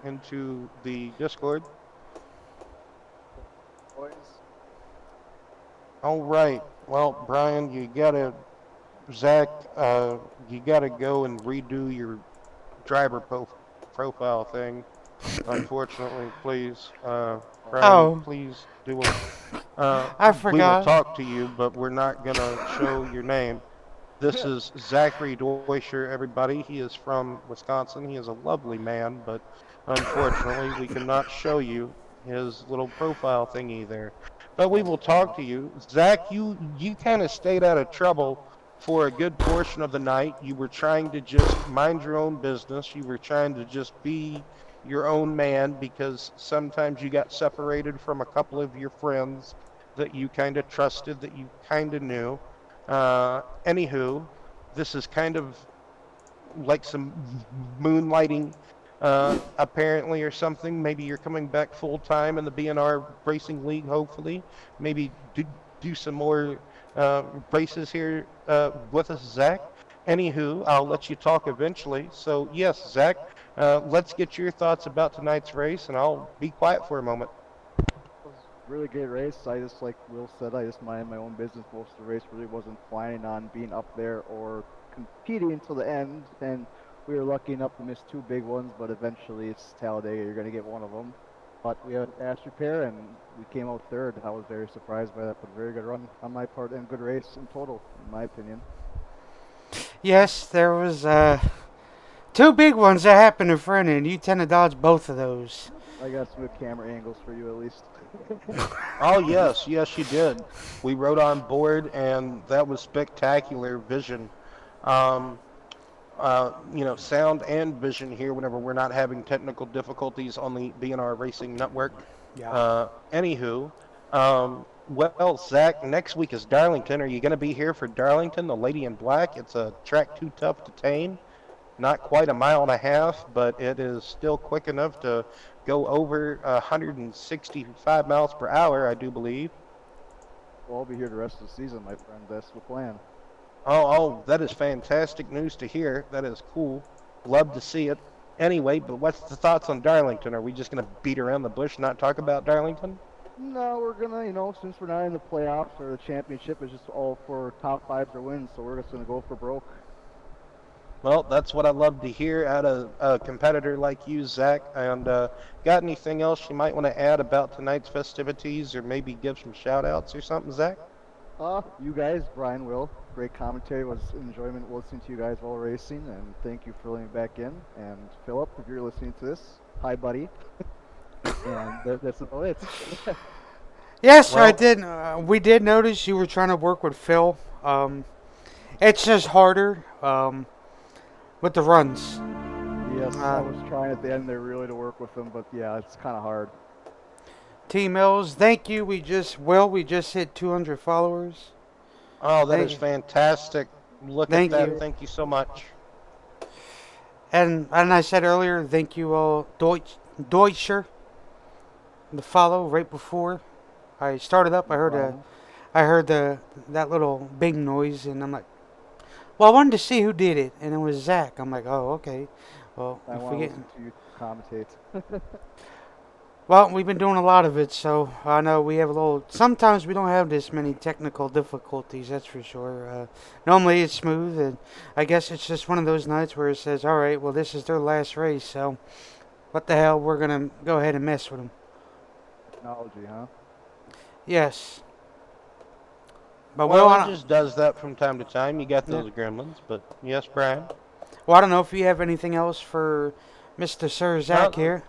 into the Discord. All right. Well, Brian, Zach, you gotta go and redo your driver profile thing. Unfortunately, please, Brian, Oh, please do it. I We will forgot. talk to you, but we're not gonna show your name. This is Zachary Deutscher, everybody. He is from Wisconsin. He is a lovely man, but unfortunately, we cannot show you his little profile thingy there. But we will talk to you. Zach, you kind of stayed out of trouble for a good portion of the night. You were trying to just mind your own business. You were trying to just be your own man because sometimes you got separated from a couple of your friends that you kind of trusted, that you kind of knew. Anywho, this is kind of like some moonlighting, apparently, or something. Maybe you're coming back full time in the BNR Racing League, hopefully. Maybe do some more races here with us, Zach. Anywho, I'll let you talk eventually. So, yes, Zach, let's get your thoughts about tonight's race, and I'll be quiet for a moment. Was a really great race. I just, like Will said, I just minded my own business most of the race. Really wasn't planning on being up there or competing until the end. And we were lucky enough to miss two big ones, but eventually it's Talladega. You're going to get one of them. But we had fast repair and we came out third. I was very surprised by that, but very good run on my part and good race in total, in my opinion. Yes, there was two big ones that happened in front, and you tend to dodge both of those. I got some good camera angles for you at least. Oh, yes, yes, you did. We rode on board, and that was spectacular vision. Um, Sound and vision here whenever we're not having technical difficulties on the BNR Racing Network. Yeah. Anywho, well, Zach, next week is Darlington. Are you going to be here for Darlington, the Lady in Black? It's a track too tough to tame. Not quite a mile and a half, but it is still quick enough to go over 165 miles per hour, I do believe. Well, I'll be here the rest of the season, my friend. That's the plan. That is fantastic news to hear. That is cool. Love to see it. Anyway, but what's the thoughts on Darlington? Are we just going to beat around the bush, not talk about Darlington? No, we're gonna, since we're not in the playoffs or the championship, it's just all for top fives or wins. So we're just gonna go for broke. Well, that's what I love to hear out of a competitor like you, Zach. And got anything else you might want to add about tonight's festivities, or maybe give some shout outs or something, Zach? You guys, Brian, Will, great commentary. It was enjoyment listening to you guys while racing, and thank you for letting me back in. And Philip, if you're listening to this, hi, buddy. And that's about it. Yes, I Well, did. We did notice you were trying to work with Phil. It's just harder with the runs. Yes, I Uh, was trying at the end there really to work with them, but yeah, it's kind of hard. T Mills, thank you. We just hit 200 followers. oh, that Thank is you. fantastic. Look at Thank that. you. Thank you so much. And I said earlier, thank you all, Deutscher, the follow right before I started up. No problem. I heard that little bing noise, and I'm like, well, I wanted to see who did it, and it was Zach. I'm like, oh, okay. Well, I if want we to get, listen to you commentate. well, we've been doing a lot of it, so I know we have a little. Sometimes we don't have this many technical difficulties. That's for sure. Normally it's smooth, and I guess it's just one of those nights where it says, all right, well, this is their last race, so what the hell? We're gonna go ahead and mess with them. Technology, huh? Yes. But Well, it I don't, just does that from time to time. You got yeah. those gremlins, but yes, Brian. Well, I don't know if you have anything else for Mr. Sir Zach No, here.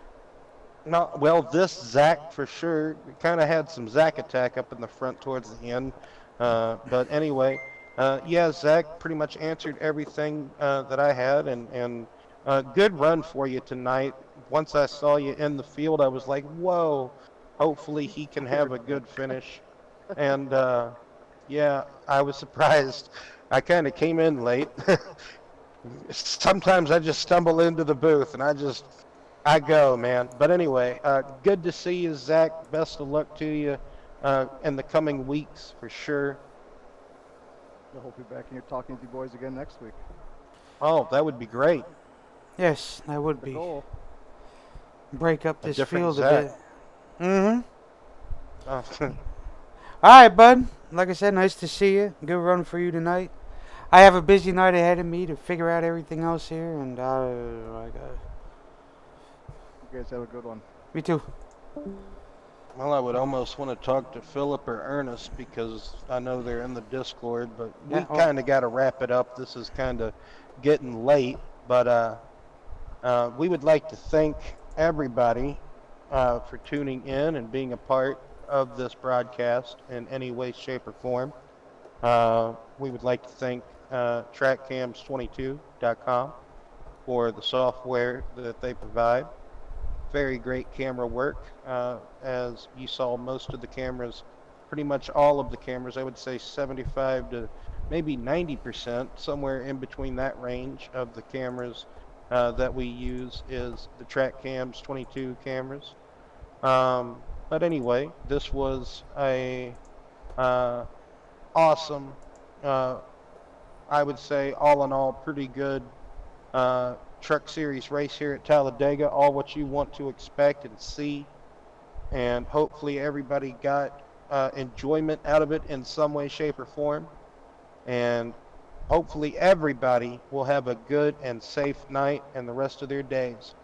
no. Well, this Zach for sure kind of had some Zach attack up in the front towards the end. But anyway, yeah, Zach pretty much answered everything that I had, and good run for you tonight. Once I saw you in the field, I was like, whoa. Hopefully he can have a good finish. And yeah, I was surprised. I kind of came in late. Sometimes I just stumble into the booth and I go, man. But anyway, good to see you, Zach. Best of luck to you in the coming weeks for sure. I hope you're back and you're talking to you boys again next week. Oh, that would be great. Yes, that would The be. goal. Break up A this different field a Zach. bit. Mm-hmm. Uh, All right, bud. Like I said, nice to see you. Good run for you tonight. I have a busy night ahead of me to figure out everything else here, and You guys have a good one. me too. Well, I would almost want to talk to Philip or Ernest because I know they're in the Discord, but we Yeah. kind of got to wrap it up. This is kind of getting late, but we would like to thank everybody for tuning in and being a part of this broadcast in any way, shape, or form. We would like to thank TrackCams22.com for the software that they provide. Very great camera work. As you saw, most of the cameras, pretty much all of the cameras, I would say 75 to maybe 90%, somewhere in between that range of the cameras that we use is the Track Cams 22 cameras. But anyway, this was a uh, awesome, uh, I would say, all in all, pretty good Truck Series race here at Talladega. All what you want to expect and see, and hopefully everybody got enjoyment out of it in some way, shape, or form. And hopefully everybody will have a good and safe night and the rest of their days.